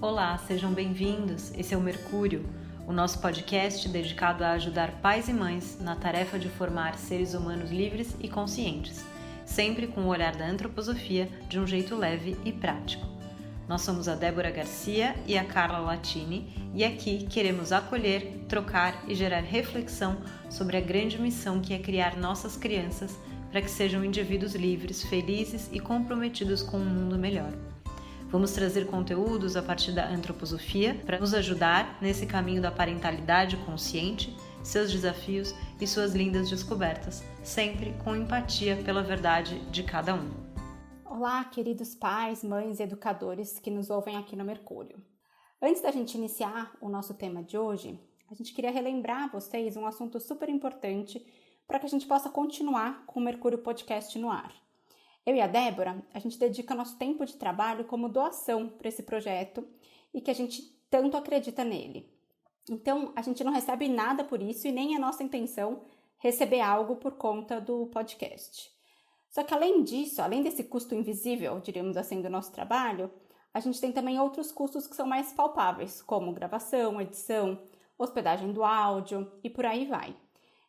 Olá, sejam bem-vindos. Esse é o Mercúrio, o nosso podcast dedicado a ajudar pais e mães na tarefa de formar seres humanos livres e conscientes, sempre com o olhar da antroposofia de um jeito leve e prático. Nós somos a Débora Garcia e a Carla Latini e aqui queremos acolher, trocar e gerar reflexão sobre a grande missão que é criar nossas crianças para que sejam indivíduos livres, felizes e comprometidos com um mundo melhor. Vamos trazer conteúdos a partir da antroposofia para nos ajudar nesse caminho da parentalidade consciente, seus desafios e suas lindas descobertas, sempre com empatia pela verdade de cada um. Olá, queridos pais, mães e educadores que nos ouvem aqui no Mercúrio. Antes da gente iniciar o nosso tema de hoje, a gente queria relembrar a vocês um assunto super importante para que a gente possa continuar com o Mercúrio Podcast no ar. Eu e a Débora, a gente dedica nosso tempo de trabalho como doação para esse projeto e que a gente tanto acredita nele. Então, a gente não recebe nada por isso e nem é nossa intenção receber algo por conta do podcast. Só que além disso, além desse custo invisível, diríamos assim, do nosso trabalho, a gente tem também outros custos que são mais palpáveis, como gravação, edição, hospedagem do áudio e por aí vai.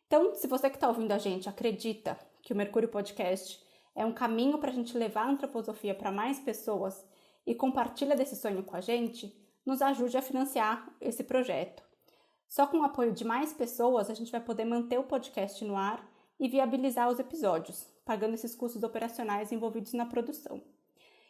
Então, se você que está ouvindo a gente acredita que o Mercúrio Podcast é um caminho para a gente levar a antroposofia para mais pessoas e compartilha desse sonho com a gente, nos ajude a financiar esse projeto. Só com o apoio de mais pessoas a gente vai poder manter o podcast no ar e viabilizar os episódios, pagando esses custos operacionais envolvidos na produção.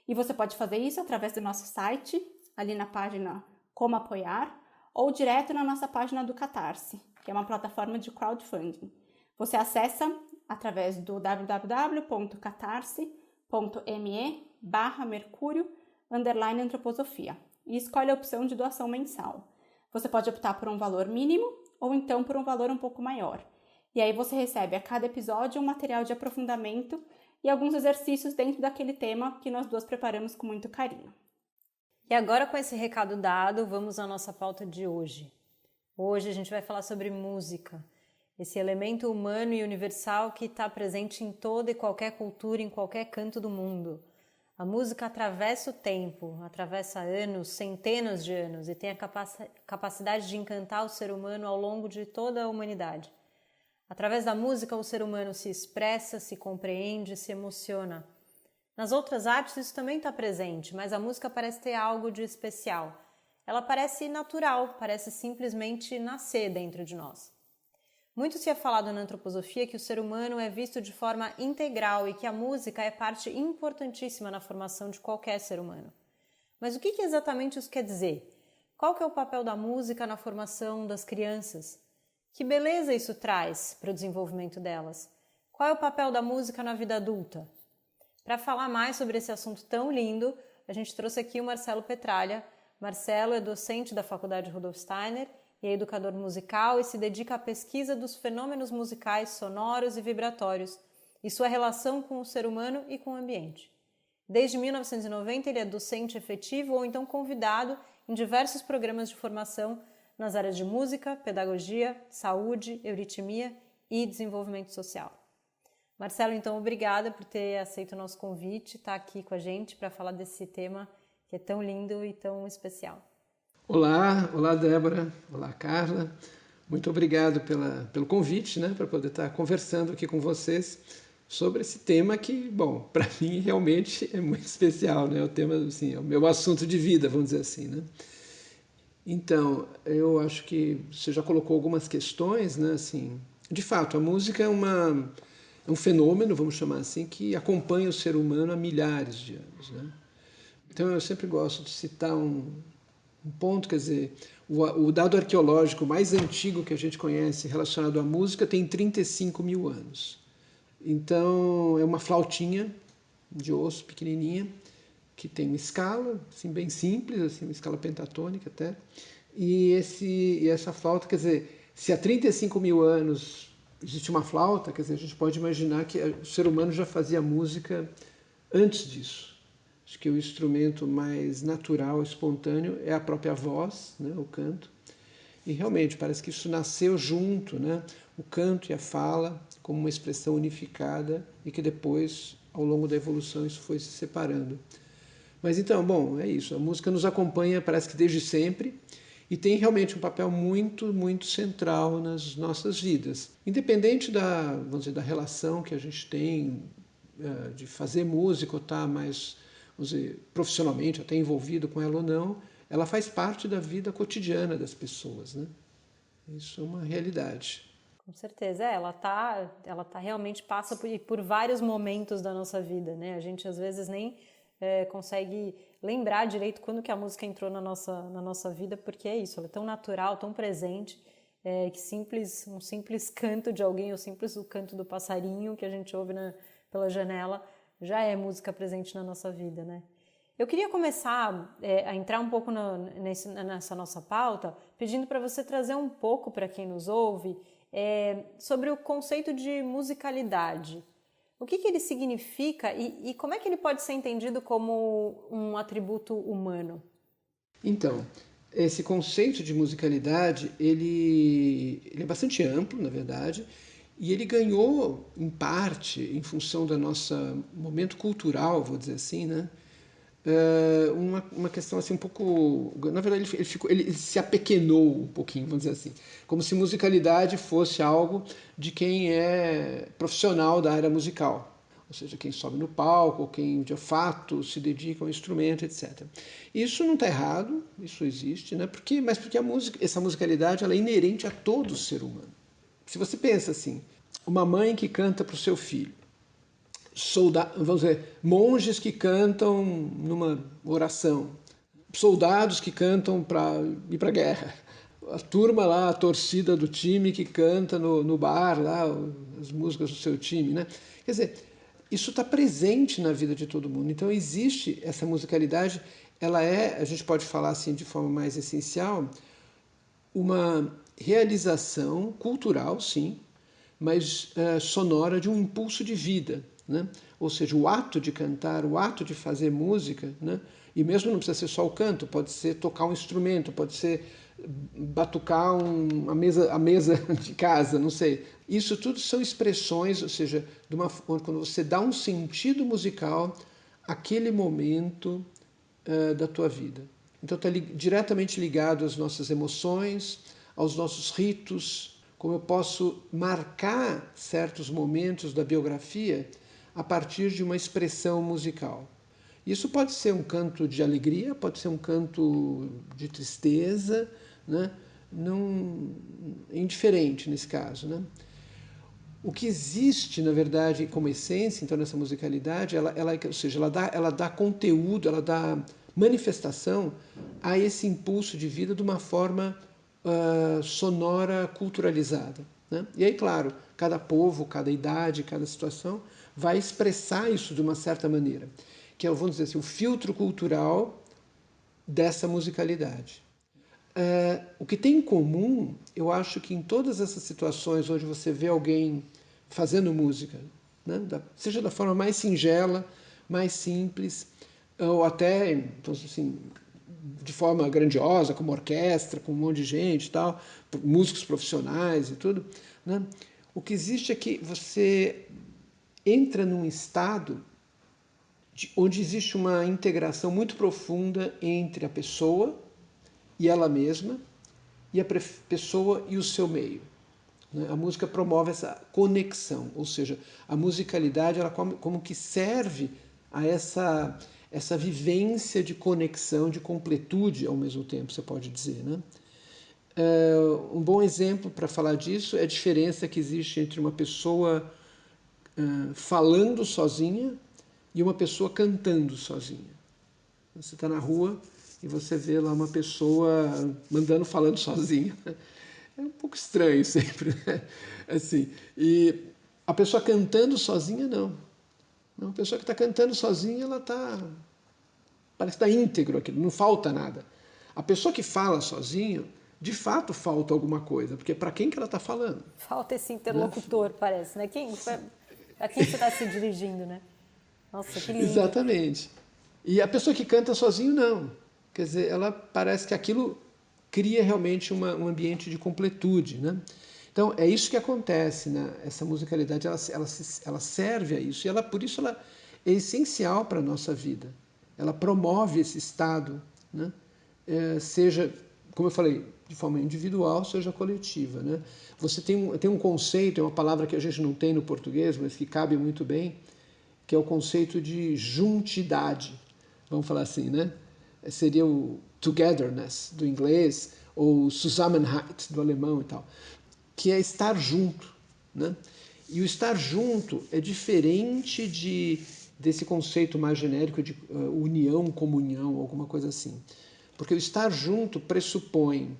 E você pode fazer isso através do nosso site, ali na página Como Apoiar, ou direto na nossa página do Catarse, que é uma plataforma de crowdfunding. Você acessa através do www.catarse.me/mercurio_antroposofia e escolhe a opção de doação mensal. Você pode optar por um valor mínimo ou então por um valor um pouco maior. E aí você recebe a cada episódio um material de aprofundamento e alguns exercícios dentro daquele tema que nós duas preparamos com muito carinho. E agora, com esse recado dado, vamos à nossa pauta de hoje. Hoje a gente vai falar sobre música. Esse elemento humano e universal que está presente em toda e qualquer cultura, em qualquer canto do mundo. A música atravessa o tempo, atravessa anos, centenas de anos e tem a capacidade de encantar o ser humano ao longo de toda a humanidade. Através da música, o ser humano se expressa, se compreende, se emociona. Nas outras artes isso também está presente, mas a música parece ter algo de especial. Ela parece natural, parece simplesmente nascer dentro de nós. Muito se é falado na antroposofia que o ser humano é visto de forma integral e que a música é parte importantíssima na formação de qualquer ser humano. Mas o que exatamente isso quer dizer? Qual que é o papel da música na formação das crianças? Que beleza isso traz para o desenvolvimento delas? Qual é o papel da música na vida adulta? Para falar mais sobre esse assunto tão lindo, a gente trouxe aqui o Marcelo Petralha. Marcelo é docente da Faculdade Rudolf Steiner e é educador musical e se dedica à pesquisa dos fenômenos musicais sonoros e vibratórios e sua relação com o ser humano e com o ambiente. Desde 1990 ele é docente efetivo ou então convidado em diversos programas de formação nas áreas de música, pedagogia, saúde, euritmia e desenvolvimento social. Marcelo, então, obrigada por ter aceito o nosso convite, estar aqui com a gente para falar desse tema que é tão lindo e tão especial. Olá Débora, olá Carla, muito obrigado pelo convite, para poder estar conversando aqui com vocês sobre esse tema que, bom, para mim realmente é muito especial, o tema, assim, é o meu assunto de vida, vamos dizer assim, Então, eu acho que você já colocou algumas questões, assim, de fato, a música é um fenômeno, vamos chamar assim, que acompanha o ser humano há milhares de anos, Então, eu sempre gosto de citar um ponto, quer dizer, o dado arqueológico mais antigo que a gente conhece relacionado à música tem 35 mil anos. Então, é uma flautinha de osso pequenininha, que tem uma escala, assim, bem simples, assim, uma escala pentatônica até, e essa flauta, quer dizer, se há 35 mil anos existe uma flauta, quer dizer, a gente pode imaginar que o ser humano já fazia música antes disso. Acho que o instrumento mais natural, espontâneo, é a própria voz, o canto. E realmente parece que isso nasceu junto, o canto e a fala, como uma expressão unificada e que depois, ao longo da evolução, isso foi se separando. Mas então, bom, é isso. A música nos acompanha, parece que desde sempre, e tem realmente um papel muito, muito central nas nossas vidas. Independente da, vamos dizer, da relação que a gente tem de fazer música ou estar mais, vamos dizer, profissionalmente, até envolvido com ela ou não, ela faz parte da vida cotidiana das pessoas, né? Isso é uma realidade. Com certeza, ela tá realmente passa por vários momentos da nossa vida, né? A gente às vezes nem consegue lembrar direito quando que a música entrou na nossa vida, porque é isso, ela é tão natural, tão presente, que um simples canto de alguém, ou simples o canto do passarinho que a gente ouve pela janela, já é música presente na nossa vida, né? Eu queria começar a entrar um pouco nessa nossa pauta, pedindo para você trazer um pouco para quem nos ouve sobre o conceito de musicalidade. O que ele significa e como é que ele pode ser entendido como um atributo humano? Então, esse conceito de musicalidade, ele é bastante amplo, na verdade, e ele ganhou, em parte, em função do nosso momento cultural, vou dizer assim, né? Uma questão assim um pouco... Na verdade, ele se apequenou um pouquinho, vamos dizer assim. Como se musicalidade fosse algo de quem é profissional da área musical. Ou seja, quem sobe no palco, quem de fato se dedica ao instrumento, etc. Isso não está errado, isso existe, né? Mas porque essa musicalidade ela é inerente a todo ser humano. Se você pensa assim, uma mãe que canta para o seu filho, vamos dizer, monges que cantam numa oração, soldados que cantam para ir para a guerra, a turma lá, a torcida do time que canta no bar lá, as músicas do seu time, né? Quer dizer, isso está presente na vida de todo mundo. Então existe essa musicalidade, a gente pode falar assim de forma mais essencial, uma realização cultural, sim, mas sonora de um impulso de vida, né? Ou seja, o ato de cantar, o ato de fazer música, né? E mesmo não precisa ser só o canto, pode ser tocar um instrumento, pode ser batucar a mesa de casa, não sei. Isso tudo são expressões, ou seja, quando você dá um sentido musical àquele momento da tua vida. Então está diretamente ligado às nossas emoções, aos nossos ritos, como eu posso marcar certos momentos da biografia a partir de uma expressão musical. Isso pode ser um canto de alegria, pode ser um canto de tristeza, né? Não, é indiferente nesse caso, né? O que existe, na verdade, como essência, então, nessa musicalidade, ou seja, ela dá conteúdo, ela dá manifestação a esse impulso de vida de uma forma sonora culturalizada, né? E aí, claro, cada povo, cada idade, cada situação vai expressar isso de uma certa maneira, que é, vamos dizer assim, o filtro cultural dessa musicalidade. O que tem em comum, eu acho que em todas essas situações onde você vê alguém fazendo música, né, seja da forma mais singela, mais simples, ou até, então, assim, de forma grandiosa, como orquestra, com um monte de gente e tal, músicos profissionais e tudo, né, o que existe é que você entra num estado onde existe uma integração muito profunda entre a pessoa e ela mesma, e a pessoa e o seu meio. A música promove essa conexão, ou seja, a musicalidade ela como que serve a essa vivência de conexão, de completude ao mesmo tempo, você pode dizer, né? Um bom exemplo para falar disso é a diferença que existe entre uma pessoa falando sozinha e uma pessoa cantando sozinha. Você está na rua e você vê lá uma pessoa falando sozinha. É um pouco estranho sempre, né? Assim, e a pessoa cantando sozinha, não. A pessoa que está cantando sozinha, parece que está íntegro aquilo, não falta nada. A pessoa que fala sozinho, de fato falta alguma coisa, porque para quem que ela está falando? Falta esse interlocutor, né? Parece, né? A quem você está se dirigindo, né? Nossa, que lindo. Exatamente. E a pessoa que canta sozinho, não. Quer dizer, ela parece que aquilo cria realmente um ambiente de completude, né? Então, é isso que acontece, né? Essa musicalidade, ela serve a isso. E por isso ela é essencial para a nossa vida. ela promove esse estado, né? Seja, como eu falei, de forma individual, seja coletiva, né? Você tem um conceito, é uma palavra que a gente não tem no português, mas que cabe muito bem, que é o conceito de juntidade, vamos falar assim, né? Seria o togetherness do inglês, ou Zusammenhalt do alemão e tal, que é estar junto, né? E o estar junto é diferente desse conceito mais genérico de união, comunhão, alguma coisa assim. Porque o estar junto pressupõe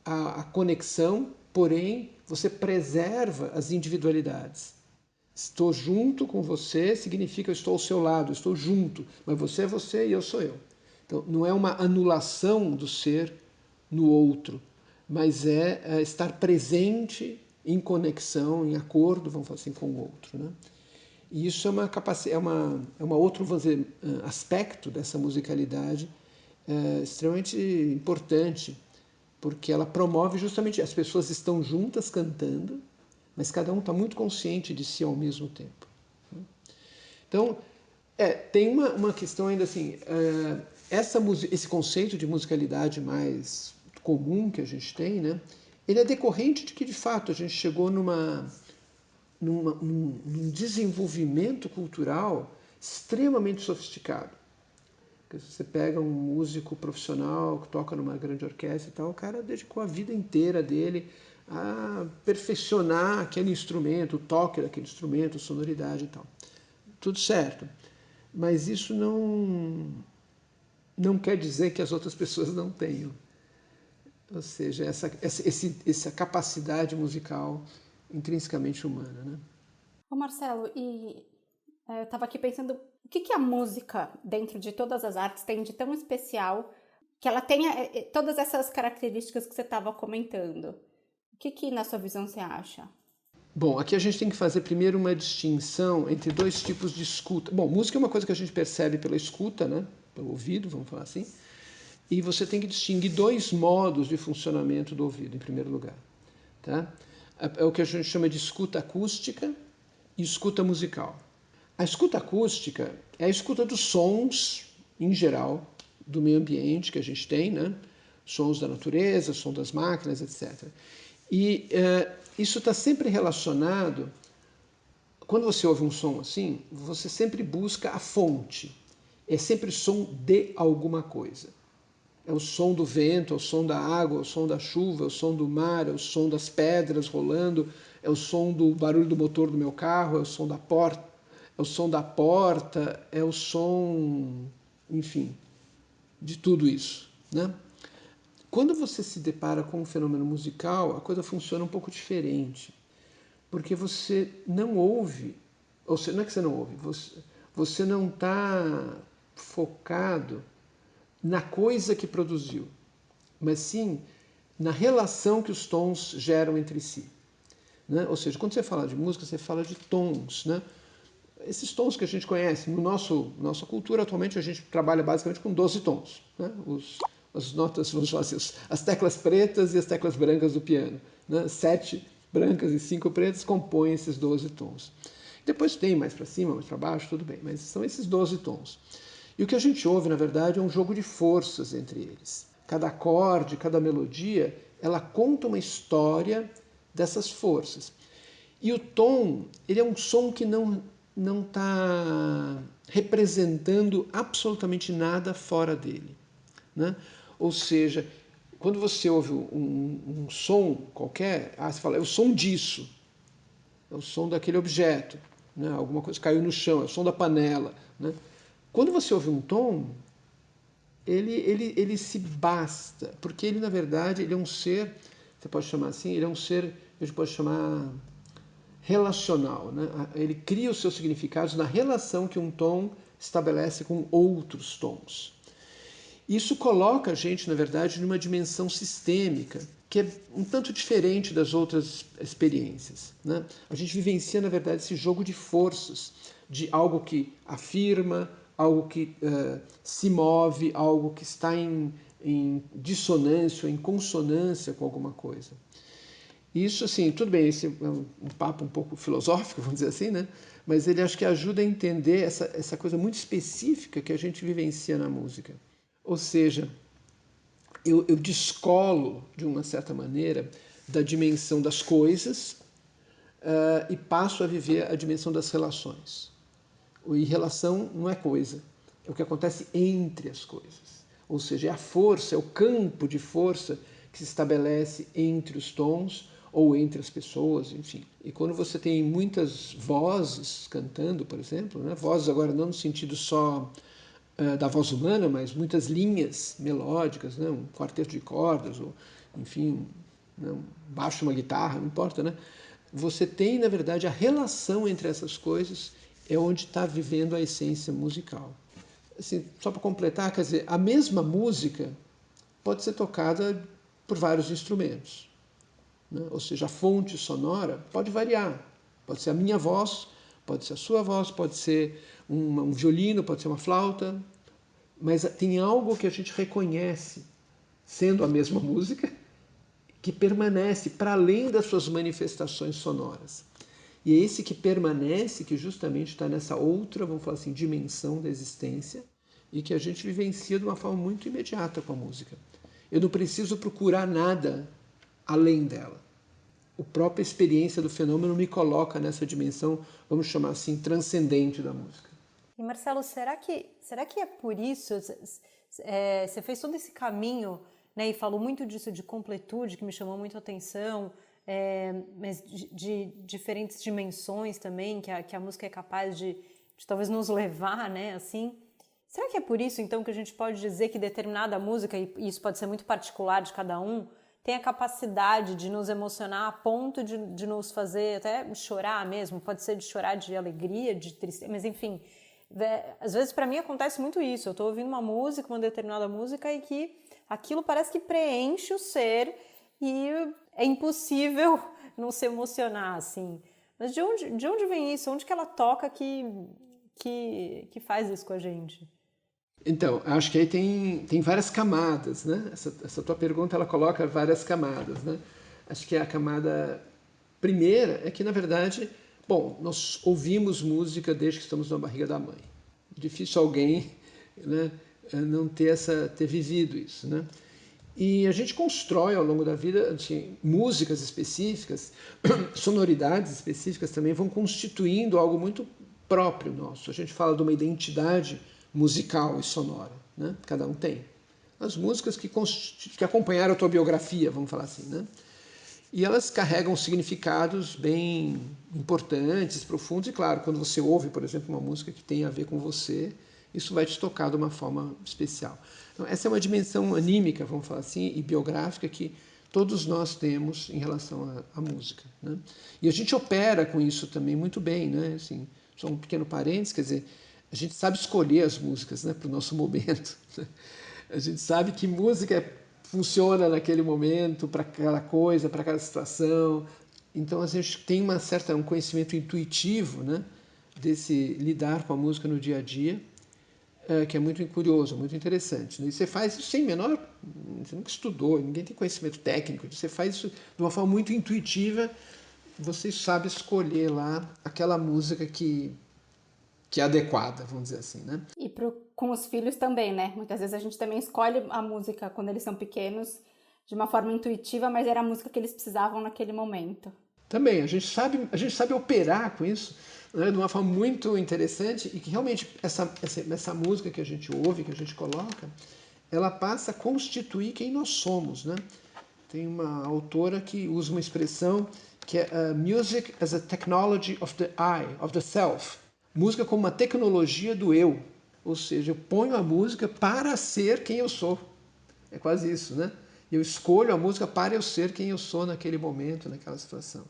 a conexão, porém você preserva as individualidades. Estou junto com você significa eu estou ao seu lado, estou junto, mas você é você e eu sou eu. Então não é uma anulação do ser no outro, mas é estar presente em conexão, em acordo, vamos falar assim, com o outro, né? E isso é uma outro, vamos dizer, aspecto dessa musicalidade extremamente importante, porque ela promove justamente, as pessoas estão juntas cantando, mas cada um está muito consciente de si ao mesmo tempo. Então, tem uma questão ainda assim, esse conceito de musicalidade mais comum que a gente tem, né, ele é decorrente de que, de fato, a gente chegou num desenvolvimento cultural extremamente sofisticado. Porque se você pega um músico profissional que toca numa grande orquestra e tal, o cara dedicou a vida inteira dele a perfeccionar aquele instrumento, o toque daquele instrumento, a sonoridade e tal. Tudo certo. Mas isso não quer dizer que as outras pessoas não tenham. Ou seja, essa capacidade musical intrinsecamente humana, né? Ô Marcelo, eu estava aqui pensando, o que a música, dentro de todas as artes, tem de tão especial que ela tenha todas essas características que você estava comentando? O que, na sua visão, você acha? Bom, aqui a gente tem que fazer primeiro uma distinção entre dois tipos de escuta. Bom, música é uma coisa que a gente percebe pela escuta, né? Pelo ouvido, vamos falar assim. E você tem que distinguir dois modos de funcionamento do ouvido, em primeiro lugar. Tá? É o que a gente chama de escuta acústica e escuta musical. A escuta acústica é a escuta dos sons, em geral, do meio ambiente que a gente tem, né? Sons da natureza, som das máquinas, etc. E isso está sempre relacionado. Quando você ouve um som assim, você sempre busca a fonte. É sempre som de alguma coisa. É o som do vento, é o som da água, é o som da chuva, é o som do mar, é o som das pedras rolando, é o som do barulho do motor do meu carro, é o som da porta, é o som da porta, é o som, enfim, de tudo isso, né? Quando você se depara com um fenômeno musical, a coisa funciona um pouco diferente, porque você não ouve, ou seja, não é que você não ouve, você não está focado na coisa que produziu, mas sim na relação que os tons geram entre si. Né? Ou seja, quando você fala de música, você fala de tons. Né? Esses tons que a gente conhece, nossa cultura, atualmente a gente trabalha basicamente com 12 tons. Né? As notas, vamos falar assim, as teclas pretas e as teclas brancas do piano. Né? 7 brancas e 5 pretas compõem esses 12 tons. Depois tem mais para cima, mais para baixo, tudo bem, mas são esses 12 tons. E o que a gente ouve, na verdade, é um jogo de forças entre eles. Cada acorde, cada melodia, ela conta uma história dessas forças. E o tom, ele é um som que não está representando absolutamente nada fora dele. Né? Ou seja, quando você ouve um som qualquer, você fala, é o som disso, é o som daquele objeto, né? Alguma coisa caiu no chão, é o som da panela. Né? Quando você ouve um tom, ele se basta, porque ele, na verdade, ele é um ser, você pode chamar assim, ele é um ser, a gente pode chamar relacional. Né? Ele cria os seus significados na relação que um tom estabelece com outros tons. Isso coloca a gente, na verdade, numa dimensão sistêmica, que é um tanto diferente das outras experiências. Né? A gente vivencia, na verdade, esse jogo de forças, de algo que afirma, algo que se move, algo que está em dissonância, em consonância com alguma coisa. Isso, assim, tudo bem, esse é um papo um pouco filosófico, vamos dizer assim, né? Mas ele acho que ajuda a entender essa coisa muito específica que a gente vivencia na música. Ou seja, eu descolo, de uma certa maneira, da dimensão das coisas e passo a viver a dimensão das relações. E relação não é coisa, é o que acontece entre as coisas. Ou seja, é a força, é o campo de força que se estabelece entre os tons ou entre as pessoas, enfim. E quando você tem muitas vozes cantando, por exemplo, né? Vozes agora não no sentido só da voz humana, mas muitas linhas melódicas, né? Um quarteto de cordas, ou enfim, um baixo, uma guitarra, não importa, né? Você tem, na verdade, a relação entre essas coisas é onde está vivendo a essência musical. Assim, só para completar, quer dizer, a mesma música pode ser tocada por vários instrumentos, né? Ou seja, a fonte sonora pode variar. Pode ser a minha voz, pode ser a sua voz, pode ser um violino, pode ser uma flauta, mas tem algo que a gente reconhece, sendo a mesma música, que permanece para além das suas manifestações sonoras. E é esse que permanece, que justamente está nessa outra, vamos falar assim, dimensão da existência, e que a gente vivencia de uma forma muito imediata com a música. Eu não preciso procurar nada além dela. A própria experiência do fenômeno me coloca nessa dimensão, vamos chamar assim, transcendente da música. E Marcelo, será que é por isso, você fez todo esse caminho, né, e falou muito disso de completude, que me chamou muito a atenção, mas de diferentes dimensões também, que a música é capaz de talvez nos levar, né, assim. Será que é por isso, então, que a gente pode dizer que determinada música, e isso pode ser muito particular de cada um, tem a capacidade de nos emocionar a ponto de nos fazer até chorar mesmo? Pode ser de chorar de alegria, de tristeza, mas enfim, às vezes para mim acontece muito isso. Eu estou ouvindo uma música, uma determinada música, e que aquilo parece que preenche o ser e é impossível não se emocionar, assim. Mas de onde vem isso? Onde que ela toca que faz isso com a gente? Então, acho que aí tem várias camadas, né? Essa tua pergunta, ela coloca várias camadas, né? Acho que a camada primeira é que, na verdade, bom, nós ouvimos música desde que estamos na barriga da mãe. Difícil alguém, né, não ter vivido isso, né? E a gente constrói ao longo da vida, assim, músicas específicas, sonoridades específicas também vão constituindo algo muito próprio nosso. A gente fala de uma identidade musical e sonora, né? Cada um tem. As músicas que acompanharam a tua biografia, vamos falar assim, né? E elas carregam significados bem importantes, profundos, e claro, quando você ouve, por exemplo, uma música que tem a ver com você, isso vai te tocar de uma forma especial. Então, essa é uma dimensão anímica, vamos falar assim, e biográfica que todos nós temos em relação à música, né? E a gente opera com isso também muito bem, né? Assim, só um pequeno parênteses, quer dizer, a gente sabe escolher as músicas, né, para o nosso momento. A gente sabe que música funciona naquele momento, para aquela coisa, para aquela situação. Então a gente tem um conhecimento intuitivo, né, desse lidar com a música no dia a dia, que é muito curioso, muito interessante, né? E você faz isso sem menor... Você nunca estudou, ninguém tem conhecimento técnico, você faz isso de uma forma muito intuitiva, você sabe escolher lá aquela música que é adequada, vamos dizer assim, né? E com os filhos também, né? Muitas vezes a gente também escolhe a música quando eles são pequenos de uma forma intuitiva, mas era a música que eles precisavam naquele momento. Também, a gente sabe operar com isso, né, de uma forma muito interessante, e que realmente essa música que a gente ouve, que a gente coloca, ela passa a constituir quem nós somos, né? Tem uma autora que usa uma expressão que é music as a technology of the I, of the self. Música como uma tecnologia do eu. Ou seja, eu ponho a música para ser quem eu sou. É quase isso, né? Eu escolho a música para eu ser quem eu sou naquele momento, naquela situação.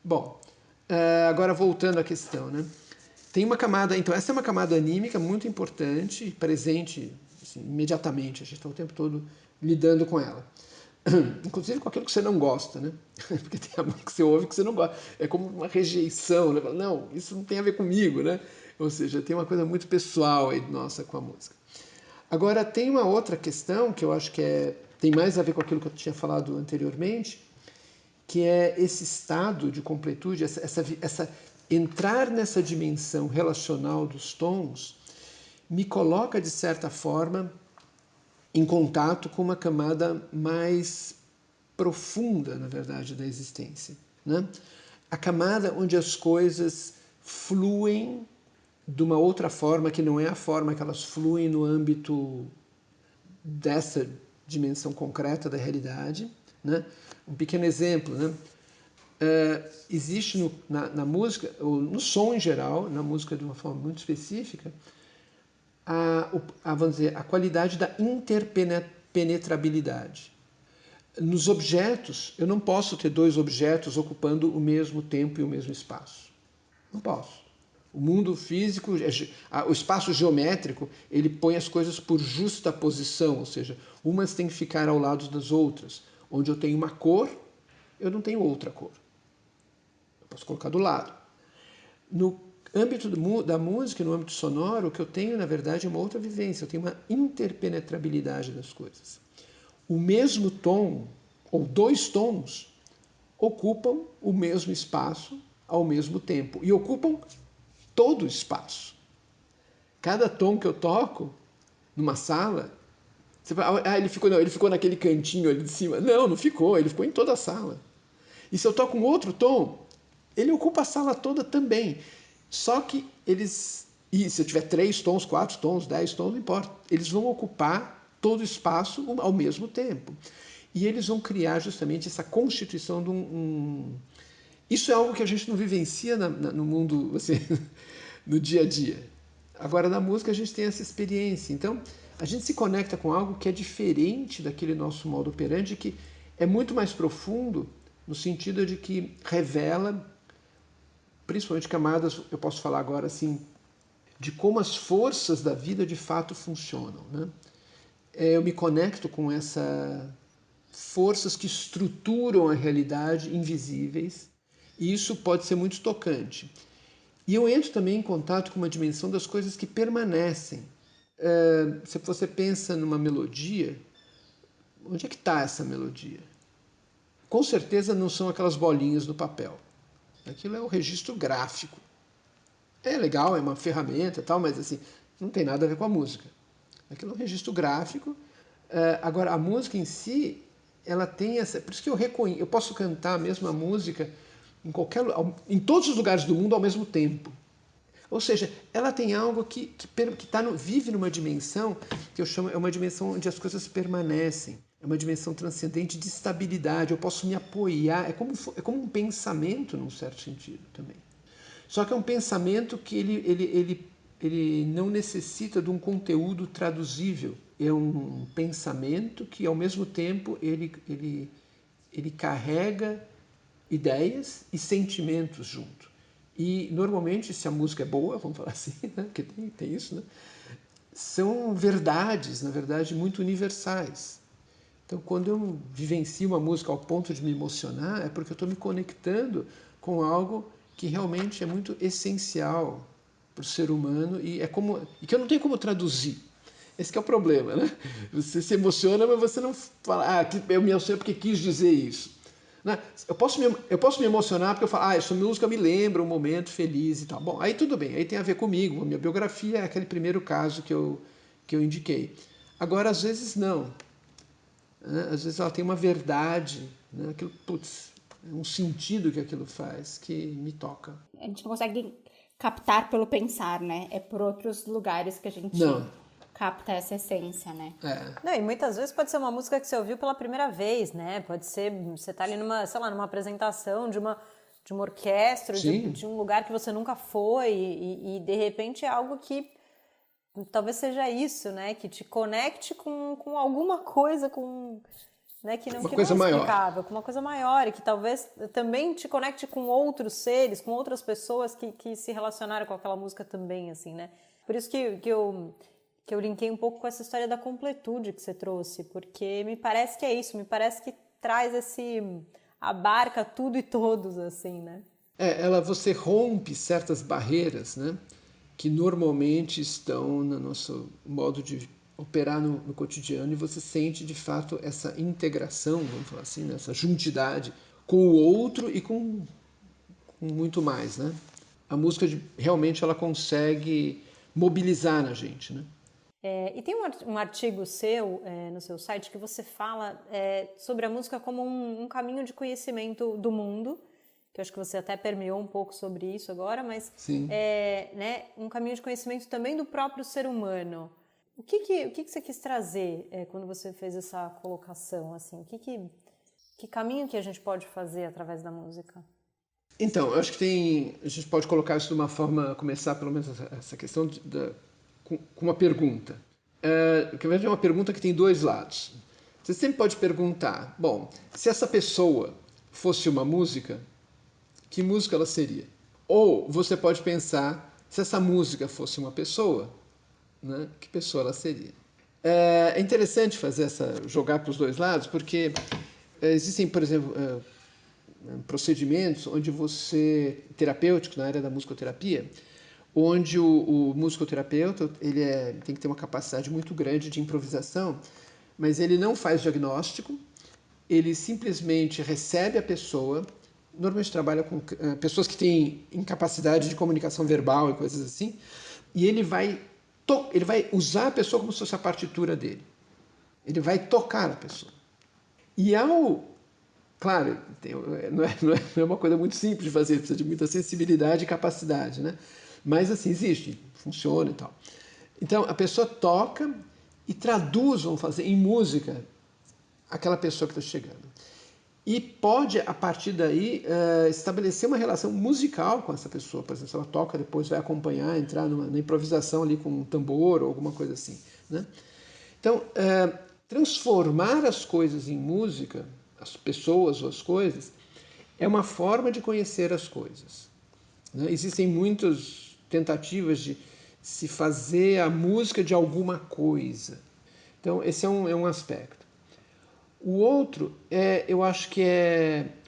Bom, agora voltando à questão, né? Tem uma camada, então essa é uma camada anímica muito importante, presente assim, imediatamente, a gente está o tempo todo lidando com ela. Inclusive com aquilo que você não gosta, né? Porque tem a música que você ouve que você não gosta. É como uma rejeição, né? Não, isso não tem a ver comigo, né? Ou seja, tem uma coisa muito pessoal aí nossa com a música. Agora, tem uma outra questão que eu acho que tem mais a ver com aquilo que eu tinha falado anteriormente, que é esse estado de completude, entrar nessa dimensão relacional dos tons, me coloca, de certa forma, em contato com uma camada mais profunda, na verdade, da existência, né? A camada onde as coisas fluem de uma outra forma, que não é a forma que elas fluem no âmbito dessa dimensão concreta da realidade, né? Um pequeno exemplo, né? Existe na música, ou no som em geral, na música de uma forma muito específica, vamos dizer, a qualidade da interpenetrabilidade. Nos objetos, eu não posso ter dois objetos ocupando o mesmo tempo e o mesmo espaço. Não posso. O mundo físico, o espaço geométrico, ele põe as coisas por justa posição, ou seja, umas têm que ficar ao lado das outras. Onde eu tenho uma cor, eu não tenho outra cor. Eu posso colocar do lado. No âmbito da música, no âmbito sonoro, o que eu tenho, na verdade, é uma outra vivência. Eu tenho uma interpenetrabilidade das coisas. O mesmo tom, ou dois tons, ocupam o mesmo espaço ao mesmo tempo. E ocupam todo o espaço. Cada tom que eu toco numa sala, você fala, ele ficou naquele cantinho ali de cima. Não, não ficou, ele ficou em toda a sala. E se eu toco um outro tom, ele ocupa a sala toda também. Só que eles, e se eu tiver 3 tons, 4 tons, 10 tons, não importa, eles vão ocupar todo o espaço ao mesmo tempo. E eles vão criar justamente essa constituição de Isso é algo que a gente não vivencia no mundo, assim, no dia a dia. Agora, na música, a gente tem essa experiência. Então, a gente se conecta com algo que é diferente daquele nosso modo operandi, que é muito mais profundo, no sentido de que revela, principalmente camadas, eu posso falar agora assim, de como as forças da vida de fato funcionam, né? Eu me conecto com essas forças que estruturam a realidade invisíveis, e isso pode ser muito tocante. E eu entro também em contato com uma dimensão das coisas que permanecem. Se você pensa numa melodia, onde é que está essa melodia? Com certeza não são aquelas bolinhas do papel. Aquilo é o registro gráfico. É legal, é uma ferramenta e tal, mas assim, não tem nada a ver com a música. Aquilo é um registro gráfico. Agora, a música em si, ela tem essa... Por isso que eu posso cantar a mesma música em todos os lugares do mundo ao mesmo tempo. Ou seja, ela tem algo que vive numa dimensão que eu chamo, é uma dimensão onde as coisas permanecem. É uma dimensão transcendente de estabilidade. Eu posso me apoiar. É como um pensamento, num certo sentido, também. Só que é um pensamento que ele não necessita de um conteúdo traduzível. É um pensamento que, ao mesmo tempo, ele carrega ideias e sentimentos junto. E, normalmente, se a música é boa, vamos falar assim, né? Porque tem isso, né? São verdades, na verdade, muito universais. Então, quando eu vivencio uma música ao ponto de me emocionar, é porque eu estou me conectando com algo que realmente é muito essencial para o ser humano e que eu não tenho como traduzir. Esse que é o problema, né? Você se emociona, mas você não fala, eu me emocionei porque quis dizer isso. Né? Eu posso me emocionar porque eu falo, essa música me lembra um momento feliz e tal. Bom, aí tudo bem, aí tem a ver comigo, a minha biografia é aquele primeiro caso que eu indiquei. Agora, às vezes, não. Às vezes ela tem uma verdade, né? Aquilo, um sentido que aquilo faz que me toca. A gente não consegue captar pelo pensar, né? É por outros lugares que a gente capta essa essência, né? Não, e muitas vezes pode ser uma música que você ouviu pela primeira vez, né? Pode ser, você tá ali numa apresentação de uma orquestra, de um lugar que você nunca foi e de repente é algo que talvez seja isso, né? Que te conecte com alguma coisa, né? Que não é explicável, com uma coisa maior e que talvez também te conecte com outros seres, com outras pessoas que se relacionaram com aquela música também, assim, né? Por isso que eu linkei um pouco com essa história da completude que você trouxe, porque me parece que é isso, me parece que traz abarca tudo e todos, assim, né? Você rompe certas barreiras, né? Que normalmente estão no nosso modo de operar no cotidiano e você sente, de fato, essa integração, vamos falar assim, né? Essa juntidade com o outro e com muito mais, né? A música realmente ela consegue mobilizar na gente, né? E tem um artigo seu no seu site que você fala sobre a música como um caminho de conhecimento do mundo, que eu acho que você até permeou um pouco sobre isso agora, mas né, um caminho de conhecimento também do próprio ser humano. O que você quis trazer quando você fez essa colocação? Assim? Que caminho que a gente pode fazer através da música? Então, eu acho que a gente pode colocar isso de uma forma, começar pelo menos essa questão com uma pergunta. Que é uma pergunta que tem dois lados. Você sempre pode perguntar, bom, se essa pessoa fosse uma música, que música ela seria? Ou você pode pensar, se essa música fosse uma pessoa, né, que pessoa ela seria? É interessante jogar para os dois lados, porque existem, por exemplo, procedimentos onde terapêuticos na área da musicoterapia, onde o musicoterapeuta tem que ter uma capacidade muito grande de improvisação, mas ele não faz diagnóstico, ele simplesmente recebe a pessoa, normalmente trabalha com pessoas que têm incapacidade de comunicação verbal e coisas assim, e ele vai usar a pessoa como se fosse a partitura dele. Ele vai tocar a pessoa. E claro, não é uma coisa muito simples de fazer, precisa de muita sensibilidade e capacidade, né? Mas assim, existe, funciona e tal. Então, a pessoa toca e traduz, vamos fazer, em música, aquela pessoa que está chegando. E pode, a partir daí, estabelecer uma relação musical com essa pessoa. Por exemplo, se ela toca, depois vai acompanhar, entrar na improvisação ali com um tambor ou alguma coisa assim, né? Então, transformar as coisas em música, as pessoas ou as coisas, é uma forma de conhecer as coisas, né? Existem muitas tentativas de se fazer a música de alguma coisa. Então, esse é um aspecto. O outro, eu acho que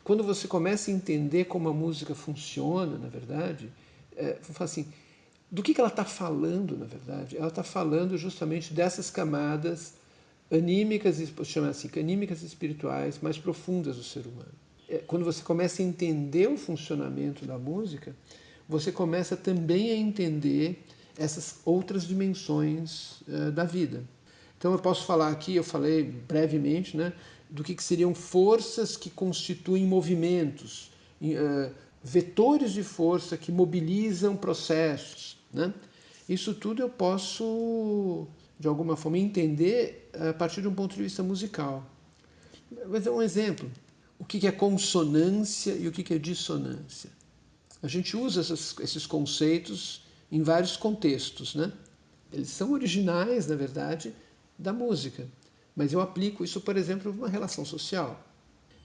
quando você começa a entender como a música funciona, na verdade, vou falar assim, do que ela está falando, na verdade? Ela está falando justamente dessas camadas anímicas, chama assim, anímicas e espirituais mais profundas do ser humano. Quando você começa a entender o funcionamento da música, você começa também a entender essas outras dimensões da vida. Então eu posso falar aqui, eu falei brevemente, né, do que seriam forças que constituem movimentos, vetores de força que mobilizam processos, né? Isso tudo eu posso, de alguma forma, entender a partir de um ponto de vista musical. Vou dar um exemplo. O que é consonância e o que é dissonância? A gente usa esses conceitos em vários contextos, né? Eles são originais, na verdade, da música. Mas eu aplico isso, por exemplo, numa relação social.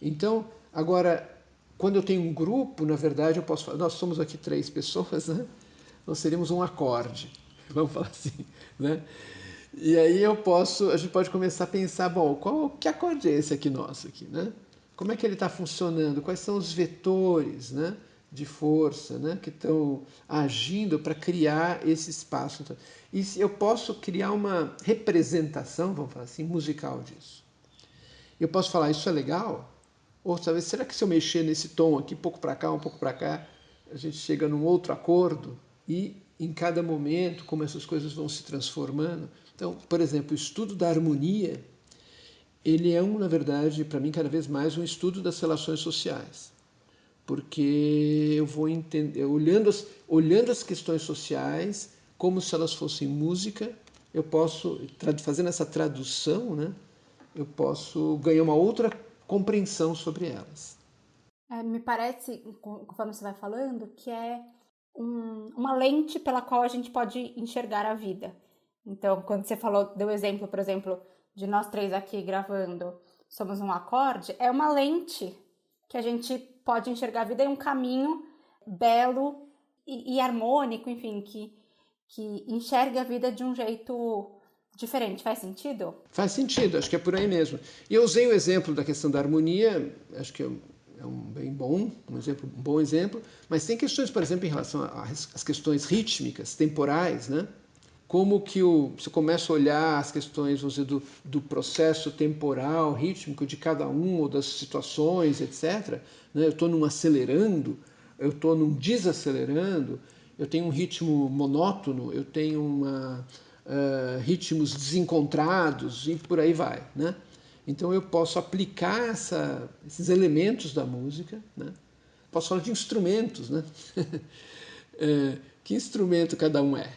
Então, agora, quando eu tenho um grupo, na verdade, eu posso falar, nós somos aqui 3 pessoas, né? Nós seríamos um acorde, vamos falar assim, né? E aí a gente pode começar a pensar, bom, que acorde é esse aqui nosso aqui, né? Como é que ele está funcionando? Quais são os vetores, né, de força, né, que estão agindo para criar esse espaço? E eu posso criar uma representação, vamos falar assim, musical disso. Eu posso falar, isso é legal? Ou talvez, será que se eu mexer nesse tom aqui, um pouco para cá, um pouco para cá, a gente chega num outro acordo? E em cada momento, como essas coisas vão se transformando. Então, por exemplo, o estudo da harmonia, ele é, na verdade, para mim, cada vez mais um estudo das relações sociais. Porque eu vou entender, olhando as questões sociais, como se elas fossem música, eu posso, fazendo essa tradução, né, eu posso ganhar uma outra compreensão sobre elas. Me parece, conforme você vai falando, que é uma lente pela qual a gente pode enxergar a vida. Então, quando você deu exemplo, por exemplo, de nós 3 aqui gravando, somos um acorde, é uma lente que a gente pode enxergar a vida em um caminho belo e harmônico, enfim, que enxerga a vida de um jeito diferente. Faz sentido? Faz sentido, acho que é por aí mesmo. E eu usei o exemplo da questão da harmonia, acho que é um bom exemplo, mas tem questões, por exemplo, em relação às questões rítmicas, temporais, né? como que se eu começo a olhar as questões, vamos dizer, do processo temporal, rítmico de cada um, ou das situações, etc., né? Eu estou num acelerando, eu estou num desacelerando, eu tenho um ritmo monótono, eu tenho ritmos desencontrados e por aí vai, né? Então eu posso aplicar esses elementos da música, né? Posso falar de instrumentos, né? Que instrumento cada um é?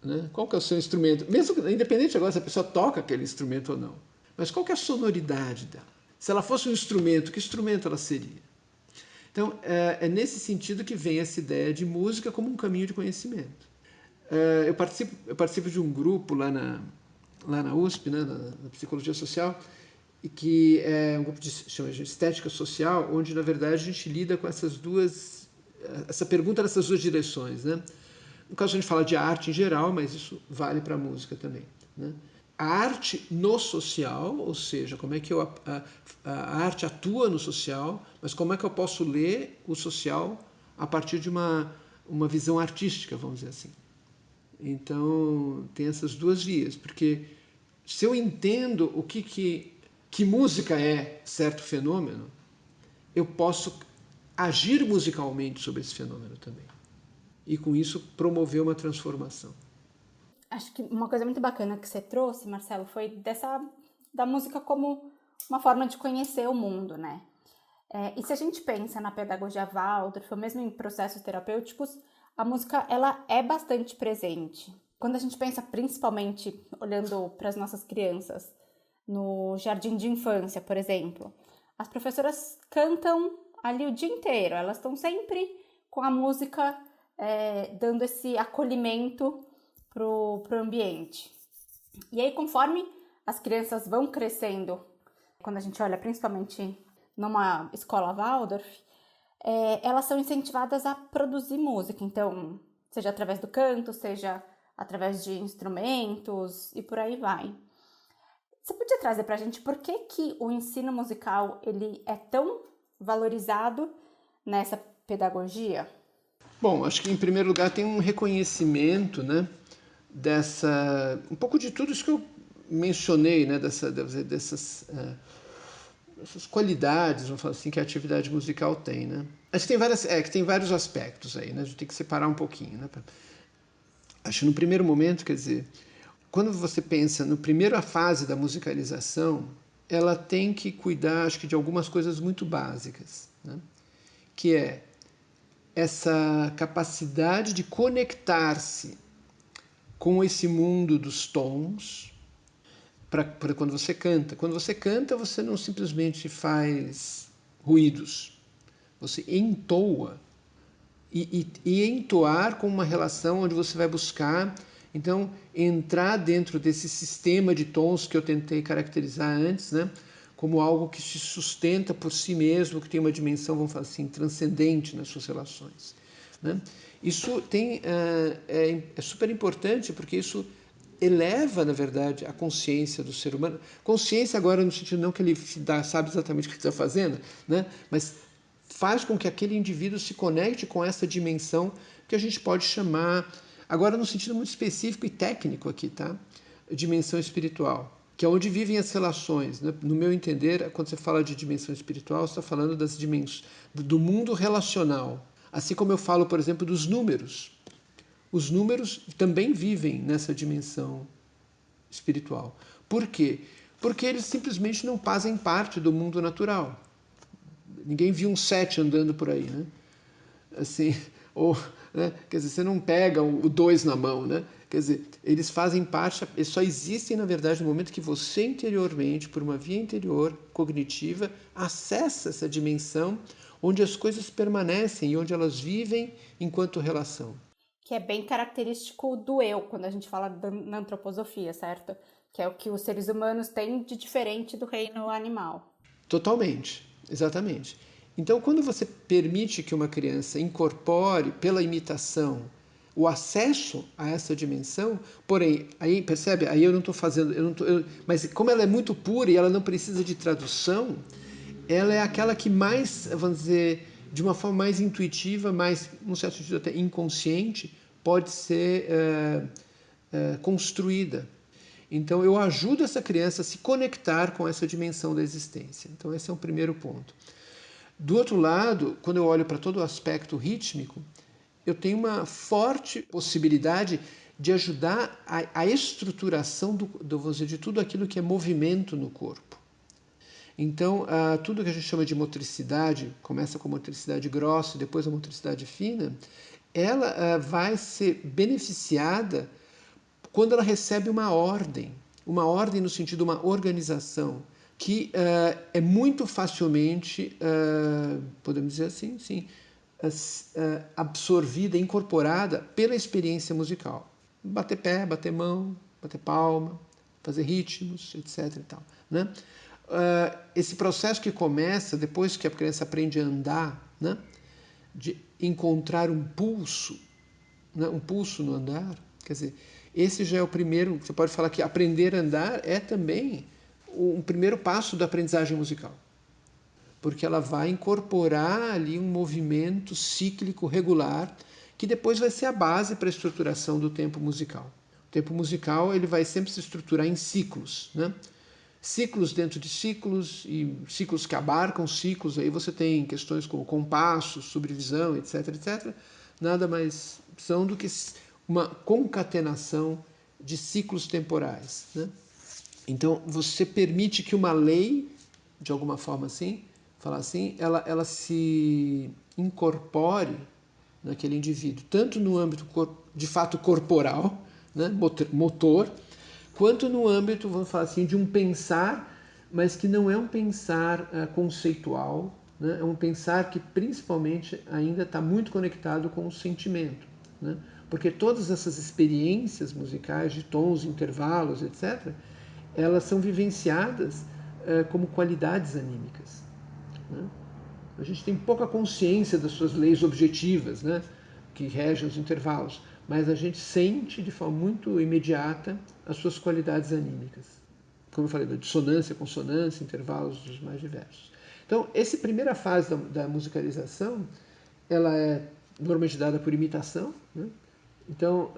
Né? Qual que é o seu instrumento? Mesmo independente agora se a pessoa toca aquele instrumento ou não. Mas qual que é a sonoridade dela? Se ela fosse um instrumento, que instrumento ela seria? Então, é nesse sentido que vem essa ideia de música como um caminho de conhecimento. Eu participo de um grupo lá na USP, né, na Psicologia Social, e que é um grupo chama de Estética Social, onde, na verdade, a gente lida com essa pergunta nessas duas direções, né? No caso, a gente fala de arte em geral, mas isso vale para a música também, né? A arte no social, ou seja, como é que a arte atua no social, mas como é que eu posso ler o social a partir de uma visão artística, vamos dizer assim. Então, tem essas duas vias, porque se eu entendo que música é certo fenômeno, eu posso agir musicalmente sobre esse fenômeno também. E com isso promover uma transformação. Acho que uma coisa muito bacana que você trouxe, Marcelo, foi da música como uma forma de conhecer o mundo, né? E se a gente pensa na pedagogia Waldorf, ou mesmo em processos terapêuticos, a música ela é bastante presente. Quando a gente pensa principalmente olhando para as nossas crianças, no jardim de infância, por exemplo, as professoras cantam ali o dia inteiro, elas estão sempre com a música dando esse acolhimento pro ambiente. E aí, conforme as crianças vão crescendo, quando a gente olha principalmente numa escola Waldorf, elas são incentivadas a produzir música, então, seja através do canto, seja através de instrumentos e por aí vai. Você podia trazer pra gente por que o ensino musical ele é tão valorizado nessa pedagogia? Bom, acho que em primeiro lugar tem um reconhecimento, né, um pouco de tudo isso que eu mencionei, né, dessas qualidades, vamos falar assim, que a atividade musical tem, né? Acho que tem vários aspectos aí, né? A gente tem que separar um pouquinho, né? Acho que no primeiro momento, quer dizer, quando você pensa na primeira fase da musicalização, ela tem que cuidar, acho que, de algumas coisas muito básicas, né? Que é essa capacidade de conectar-se com esse mundo dos tons para quando você canta. Quando você canta, você não simplesmente faz ruídos, você entoa. E entoar com uma relação onde você vai buscar, então, entrar dentro desse sistema de tons que eu tentei caracterizar antes, né? Como algo que se sustenta por si mesmo, que tem uma dimensão, vamos falar assim, transcendente nas suas relações, né? Isso é super importante, porque isso eleva, na verdade, a consciência do ser humano. Consciência agora no sentido não que ele sabe exatamente o que está fazendo, né? Mas faz com que aquele indivíduo se conecte com essa dimensão que a gente pode chamar, agora no sentido muito específico e técnico aqui, tá? Dimensão espiritual, que é onde vivem as relações, né? No meu entender, quando você fala de dimensão espiritual, você está falando das dimensões do mundo relacional. Assim como eu falo, por exemplo, dos números. Os números também vivem nessa dimensão espiritual. Por quê? Porque eles simplesmente não fazem parte do mundo natural. Ninguém viu um 7 andando por aí, né? Assim, ou, né? Quer dizer, você não pega o 2 na mão, né? Quer dizer, eles fazem parte, eles só existem, na verdade, no momento que você interiormente, por uma via interior cognitiva, acessa essa dimensão onde as coisas permanecem e onde elas vivem enquanto relação. Que é bem característico do eu, quando a gente fala na antroposofia, certo? Que é o que os seres humanos têm de diferente do reino animal. Totalmente, exatamente. Então, quando você permite que uma criança incorpore pela imitação o acesso a essa dimensão, porém, aí percebe? Aí eu não estou fazendo, mas como ela é muito pura e ela não precisa de tradução, ela é aquela que mais, vamos dizer, de uma forma mais intuitiva, mais, num certo sentido até inconsciente, pode ser construída. Então eu ajudo essa criança a se conectar com essa dimensão da existência. Então esse é um primeiro ponto. Do outro lado, quando eu olho para todo o aspecto rítmico, eu tenho uma forte possibilidade de ajudar a estruturação de tudo aquilo que é movimento no corpo. Então, tudo que a gente chama de motricidade, começa com a motricidade grossa e depois a motricidade fina, ela vai ser beneficiada quando ela recebe uma ordem no sentido de uma organização, que é muito facilmente, podemos dizer assim, sim, absorvida, incorporada pela experiência musical. Bater pé, bater mão, bater palma, fazer ritmos, etc. E tal, né? Esse processo que começa depois que a criança aprende a andar, né? De encontrar um pulso, né? Um pulso no andar, quer dizer, esse já é o primeiro. Você pode falar que aprender a andar é também um primeiro passo da aprendizagem musical, porque ela vai incorporar ali um movimento cíclico regular que depois vai ser a base para a estruturação do tempo musical. O tempo musical ele vai sempre se estruturar em ciclos, né? Ciclos dentro de ciclos e ciclos que abarcam ciclos. Aí você tem questões como compasso, subdivisão, etc, etc. Nada mais são do que uma concatenação de ciclos temporais, né? Então você permite que uma lei, de alguma forma assim, falar assim, ela se incorpore naquele indivíduo, tanto no âmbito de fato corporal, né, motor, quanto no âmbito, vamos falar assim, de um pensar, mas que não é um pensar conceitual, né, é um pensar que principalmente ainda está muito conectado com o sentimento, né, porque todas essas experiências musicais de tons, intervalos, etc., elas são vivenciadas como qualidades anímicas, né? A gente tem pouca consciência das suas leis objetivas, né, que regem os intervalos, mas a gente sente de forma muito imediata as suas qualidades anímicas. Como eu falei, da dissonância, consonância, intervalos dos mais diversos. Então, essa primeira fase da musicalização, ela é normalmente dada por imitação, né? Então,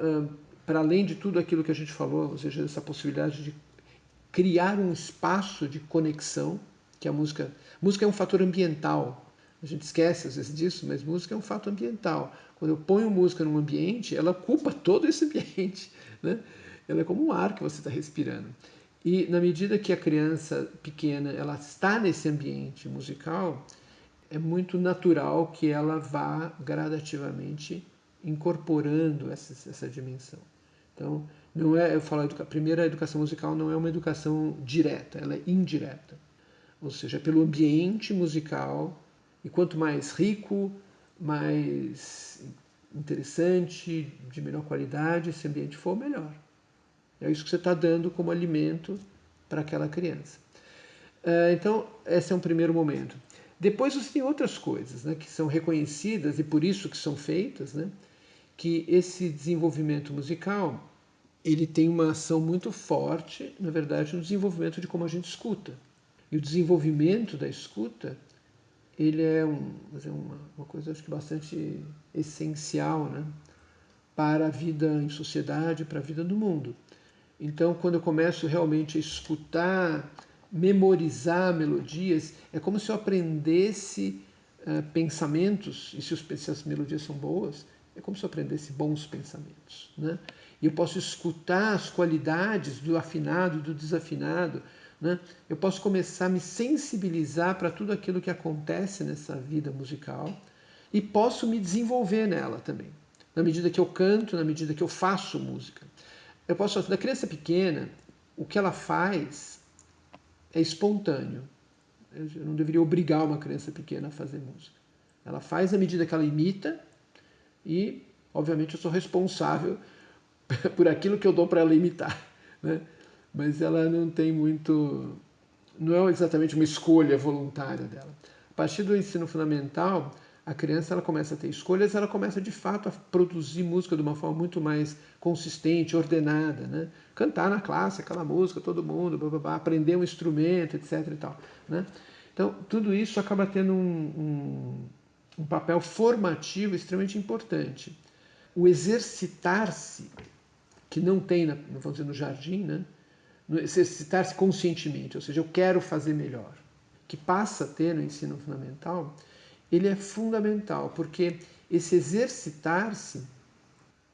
para além de tudo aquilo que a gente falou, ou seja, essa possibilidade de criar um espaço de conexão, que a música é um fator ambiental. A gente esquece às vezes disso, mas música é um fato ambiental. Quando eu ponho música num ambiente, ela ocupa todo esse ambiente, né? Ela é como um ar que você está respirando. E na medida que a criança pequena ela está nesse ambiente musical, é muito natural que ela vá gradativamente incorporando essa dimensão. Então, não é, eu falo, primeiro a educação musical não é uma educação direta, ela é indireta. Ou seja, é pelo ambiente musical, e quanto mais rico, mais interessante, de melhor qualidade esse ambiente for, melhor. É isso que você está dando como alimento para aquela criança. Então, esse é um primeiro momento. Depois você tem outras coisas, né, que são reconhecidas e por isso que são feitas, né, que esse desenvolvimento musical ele tem uma ação muito forte, na verdade, no desenvolvimento de como a gente escuta. E o desenvolvimento da escuta, ele é uma coisa, acho que bastante essencial, né, para a vida em sociedade, para a vida do mundo. Então, quando eu começo realmente a escutar, memorizar melodias, é como se eu aprendesse pensamentos, e se as melodias são boas, é como se eu aprendesse bons pensamentos, né? E eu posso escutar as qualidades do afinado, do desafinado, né? Eu posso começar a me sensibilizar para tudo aquilo que acontece nessa vida musical e posso me desenvolver nela também, na medida que eu canto, na medida que eu faço música. Eu posso, da criança pequena, o que ela faz é espontâneo. Eu não deveria obrigar uma criança pequena a fazer música. Ela faz na medida que ela imita e, obviamente, eu sou responsável por aquilo que eu dou para ela imitar, né? Mas ela não tem muito... não é exatamente uma escolha voluntária dela. A partir do ensino fundamental, a criança ela começa a ter escolhas, ela começa de fato a produzir música de uma forma muito mais consistente, ordenada, né? Cantar na classe aquela música, todo mundo, blá, blá, blá, aprender um instrumento, etc. e tal, né? Então, tudo isso acaba tendo um papel formativo extremamente importante. O exercitar-se que não tem, vamos dizer, no jardim, né? No exercitar-se conscientemente, ou seja, eu quero fazer melhor, que passa a ter no ensino fundamental, ele é fundamental, porque esse exercitar-se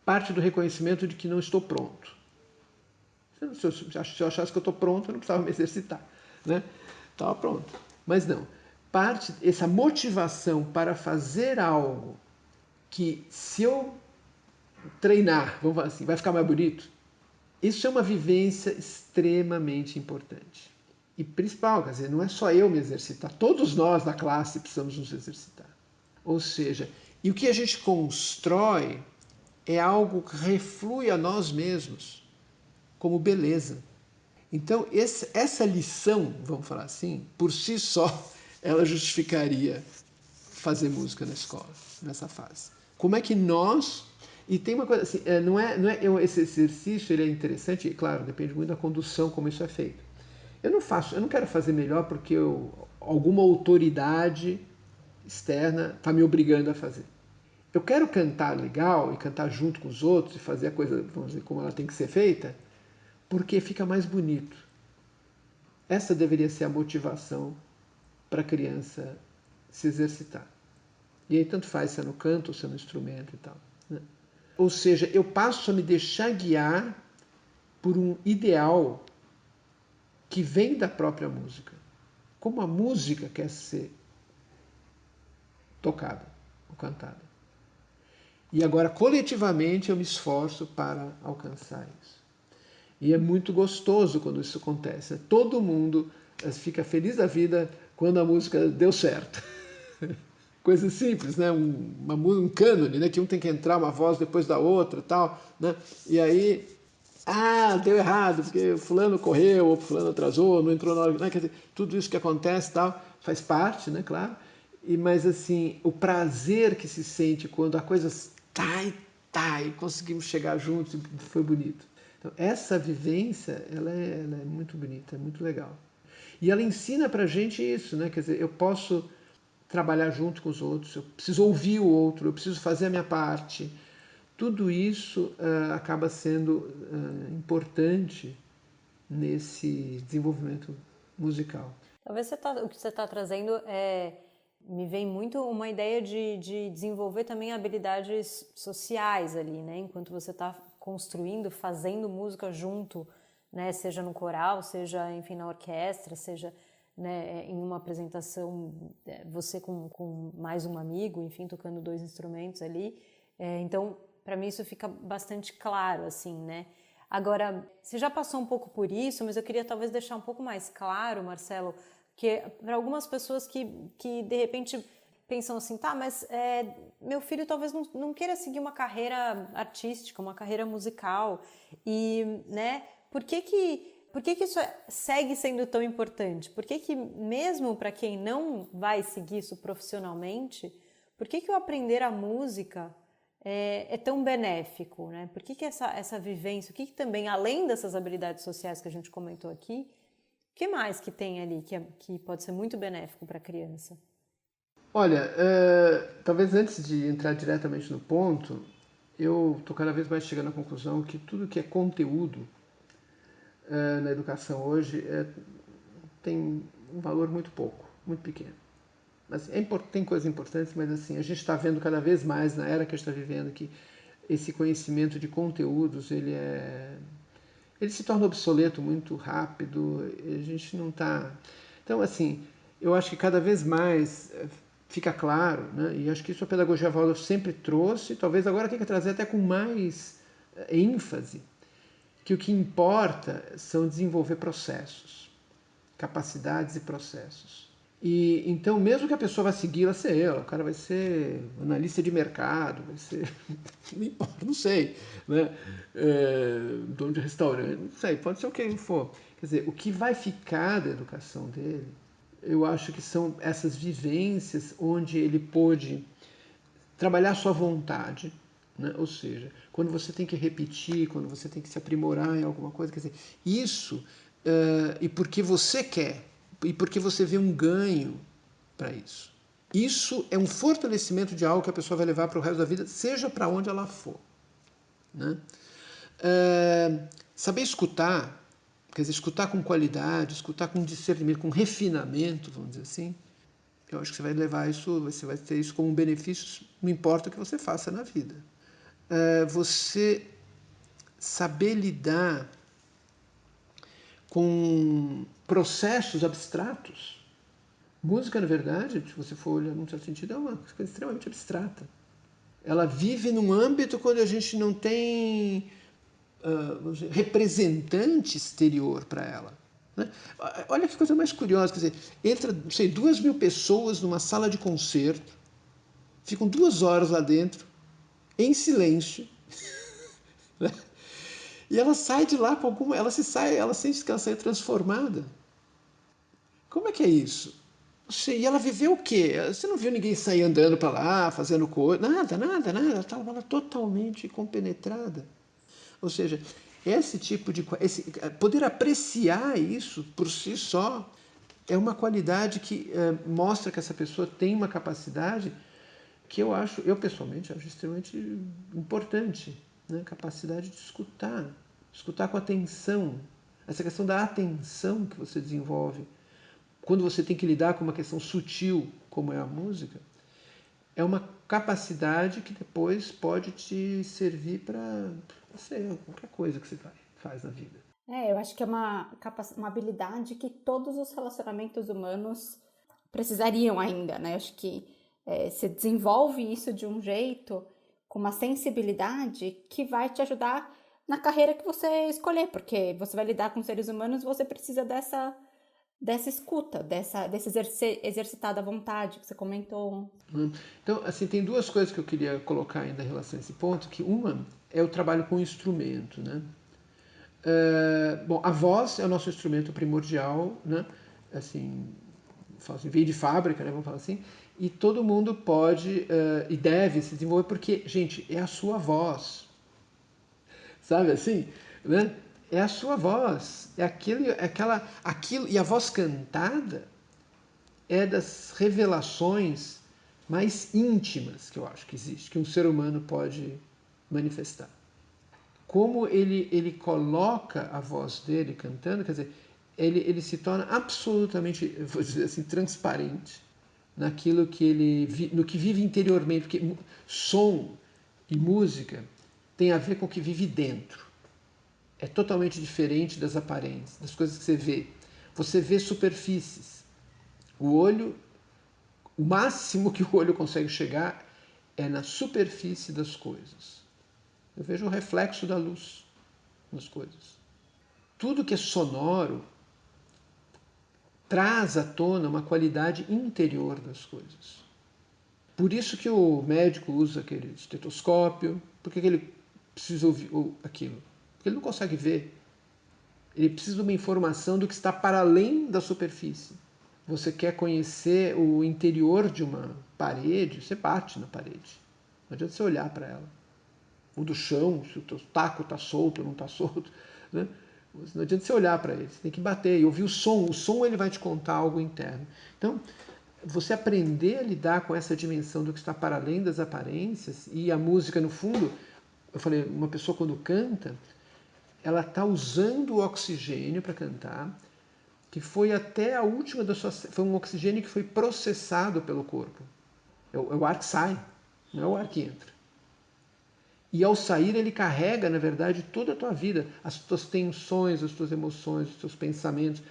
parte do reconhecimento de que não estou pronto. Se eu achasse que eu estou pronto, eu não precisava me exercitar, né? Estava pronto. Mas não. Parte essa motivação para fazer algo que, se eu treinar, vamos falar assim, vai ficar mais bonito. Isso é uma vivência extremamente importante. E principal, quer dizer, não é só eu me exercitar, todos nós da classe precisamos nos exercitar. Ou seja, e o que a gente constrói é algo que reflui a nós mesmos como beleza. Então, essa lição, vamos falar assim, por si só, ela justificaria fazer música na escola, nessa fase. Como é que nós... E tem uma coisa assim, esse exercício ele é interessante, e claro, depende muito da condução, como isso é feito. Eu não quero fazer melhor porque alguma autoridade externa está me obrigando a fazer. Eu quero cantar legal e cantar junto com os outros e fazer a coisa, vamos dizer, como ela tem que ser feita, porque fica mais bonito. Essa deveria ser a motivação para a criança se exercitar. E aí tanto faz se é no canto ou se é no instrumento e tal, né? Ou seja, eu passo a me deixar guiar por um ideal que vem da própria música. Como a música quer ser tocada ou cantada. E agora, coletivamente, eu me esforço para alcançar isso. E é muito gostoso quando isso acontece. Né? Todo mundo fica feliz da vida quando a música deu certo. Coisa simples, né? Um cânone, né? Que um tem que entrar uma voz depois da outra e tal, né? E aí, deu errado, porque fulano correu, ou fulano atrasou, não entrou na hora, né? Quer dizer, tudo isso que acontece tal, faz parte, né? Claro. Mas assim, o prazer que se sente quando a coisa e conseguimos chegar juntos, foi bonito. Então, essa vivência, ela é muito bonita, é muito legal. E ela ensina pra gente isso, né? Quer dizer, eu posso trabalhar junto com os outros, eu preciso ouvir o outro, eu preciso fazer a minha parte. Tudo isso acaba sendo importante nesse desenvolvimento musical. Talvez o que você está trazendo me vem muito uma ideia de desenvolver também habilidades sociais ali, né? Enquanto você está construindo, fazendo música junto, né? Seja no coral, seja, enfim, na orquestra, seja, né, em uma apresentação, você com mais um amigo, enfim, tocando 2 instrumentos ali. Então, para mim isso fica bastante claro, assim, né? Agora, você já passou um pouco por isso, mas eu queria talvez deixar um pouco mais claro, Marcelo, que para algumas pessoas que de repente pensam assim, tá, mas meu filho talvez não queira seguir uma carreira artística, uma carreira musical, e, né, por que isso segue sendo tão importante? Por que mesmo para quem não vai seguir isso profissionalmente, por que o aprender a música é tão benéfico, né? Por que essa vivência, o que também, além dessas habilidades sociais que a gente comentou aqui, o que mais que tem ali que pode ser muito benéfico para a criança? Olha, talvez antes de entrar diretamente no ponto, eu estou cada vez mais chegando à conclusão que tudo que é conteúdo na educação hoje tem um valor muito pequeno. Mas tem coisas importantes, mas assim, a gente está vendo cada vez mais na era que a gente está vivendo que esse conhecimento de conteúdos ele se torna obsoleto muito rápido. A gente não está. Então, assim, eu acho que cada vez mais fica claro, né? E acho que isso a pedagogia Waldorf sempre trouxe, talvez agora tenha que trazer até com mais ênfase, que o que importa são desenvolver processos, capacidades e processos. E então, mesmo que a pessoa vá seguir, ela ser ela, o cara vai ser analista de mercado, vai ser, não importa, não sei, né? Dono de restaurante, não sei, pode ser o que for. Quer dizer, o que vai ficar da educação dele, eu acho que são essas vivências onde ele pôde trabalhar a sua vontade, né? Ou seja, quando você tem que repetir, quando você tem que se aprimorar em alguma coisa, quer dizer, isso, e porque você quer, e porque você vê um ganho para isso. Isso é um fortalecimento de algo que a pessoa vai levar para o resto da vida, seja para onde ela for, né? Saber escutar, quer dizer, escutar com qualidade, escutar com discernimento, com refinamento, vamos dizer assim, eu acho que você vai levar isso, você vai ter isso como um benefício, não importa o que você faça na vida. Você saber lidar com processos abstratos. Música, na verdade, se você for olhar num certo sentido, é uma coisa extremamente abstrata. Ela vive num âmbito quando a gente não tem vamos dizer, representante exterior para ela. Né? Olha que coisa mais curiosa, quer dizer, entra, não sei, 2.000 pessoas numa sala de concerto, ficam 2 horas lá dentro, em silêncio, né? E ela sai de lá com alguma, ela sente que ela saiu transformada. Como é que é isso? E ela viveu o quê? Você não viu ninguém sair andando para lá, fazendo coisa, nada, nada, nada. Ela estava lá totalmente compenetrada. Ou seja, esse tipo de poder apreciar isso por si só é uma qualidade que mostra que essa pessoa tem uma capacidade que eu pessoalmente acho extremamente importante, né? Capacidade de escutar, escutar com atenção. Essa questão da atenção que você desenvolve quando você tem que lidar com uma questão sutil como é a música, é uma capacidade que depois pode te servir para, não sei, qualquer coisa que você faz na vida. Eu acho que é uma habilidade que todos os relacionamentos humanos precisariam ainda, né? Eu acho que você desenvolve isso de um jeito, com uma sensibilidade que vai te ajudar na carreira que você escolher, porque você vai lidar com seres humanos, você precisa dessa escuta, desse exercitar da vontade que você comentou. Então, assim, tem 2 coisas que eu queria colocar ainda em relação a esse ponto, que uma é o trabalho com o instrumento, né? Bom, a voz é o nosso instrumento primordial, né? Assim, veio de fábrica, né? Vamos falar assim, e todo mundo pode e deve se desenvolver, porque, gente, é a sua voz, sabe assim, né? É a sua voz, aquilo, e a voz cantada é das revelações mais íntimas que eu acho que existe, que um ser humano pode manifestar. Como ele coloca a voz dele cantando, quer dizer, ele se torna absolutamente, vou dizer assim, transparente naquilo que no que vive interiormente, porque som e música tem a ver com o que vive dentro. É totalmente diferente das aparências, das coisas que você vê. Você vê superfícies. O olho, o máximo que o olho consegue chegar é na superfície das coisas. Eu vejo o reflexo da luz nas coisas. Tudo que é sonoro traz à tona uma qualidade interior das coisas. Por isso que o médico usa aquele estetoscópio, porque ele precisa ouvir aquilo. Porque ele não consegue ver. Ele precisa de uma informação do que está para além da superfície. Você quer conhecer o interior de uma parede, você bate na parede. Não adianta você olhar para ela. Ou do chão, se o teu taco está solto ou não está solto. Né? Não adianta você olhar para ele, você tem que bater e ouvir o som. O som ele vai te contar algo interno. Então, você aprender a lidar com essa dimensão do que está para além das aparências, e a música, no fundo, eu falei, uma pessoa quando canta, ela está usando o oxigênio para cantar, que foi até a última das suas... Foi um oxigênio que foi processado pelo corpo. É o ar que sai, não é o ar que entra. E ao sair ele carrega, na verdade, toda a tua vida, as tuas tensões, as tuas emoções, os teus pensamentos,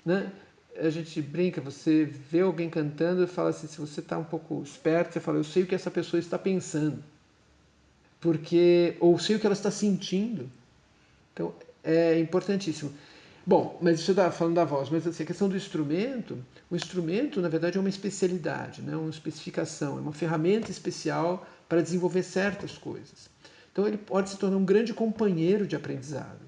né? A gente brinca, você vê alguém cantando e fala assim, se você está um pouco esperto, você fala, eu sei o que essa pessoa está pensando. Porque, ou sei o que ela está sentindo. Então, é importantíssimo. Bom, mas isso eu falando da voz, mas assim, a questão do instrumento, o instrumento, na verdade, é uma especialidade, né? Uma especificação, é uma ferramenta especial para desenvolver certas coisas. Então, ele pode se tornar um grande companheiro de aprendizado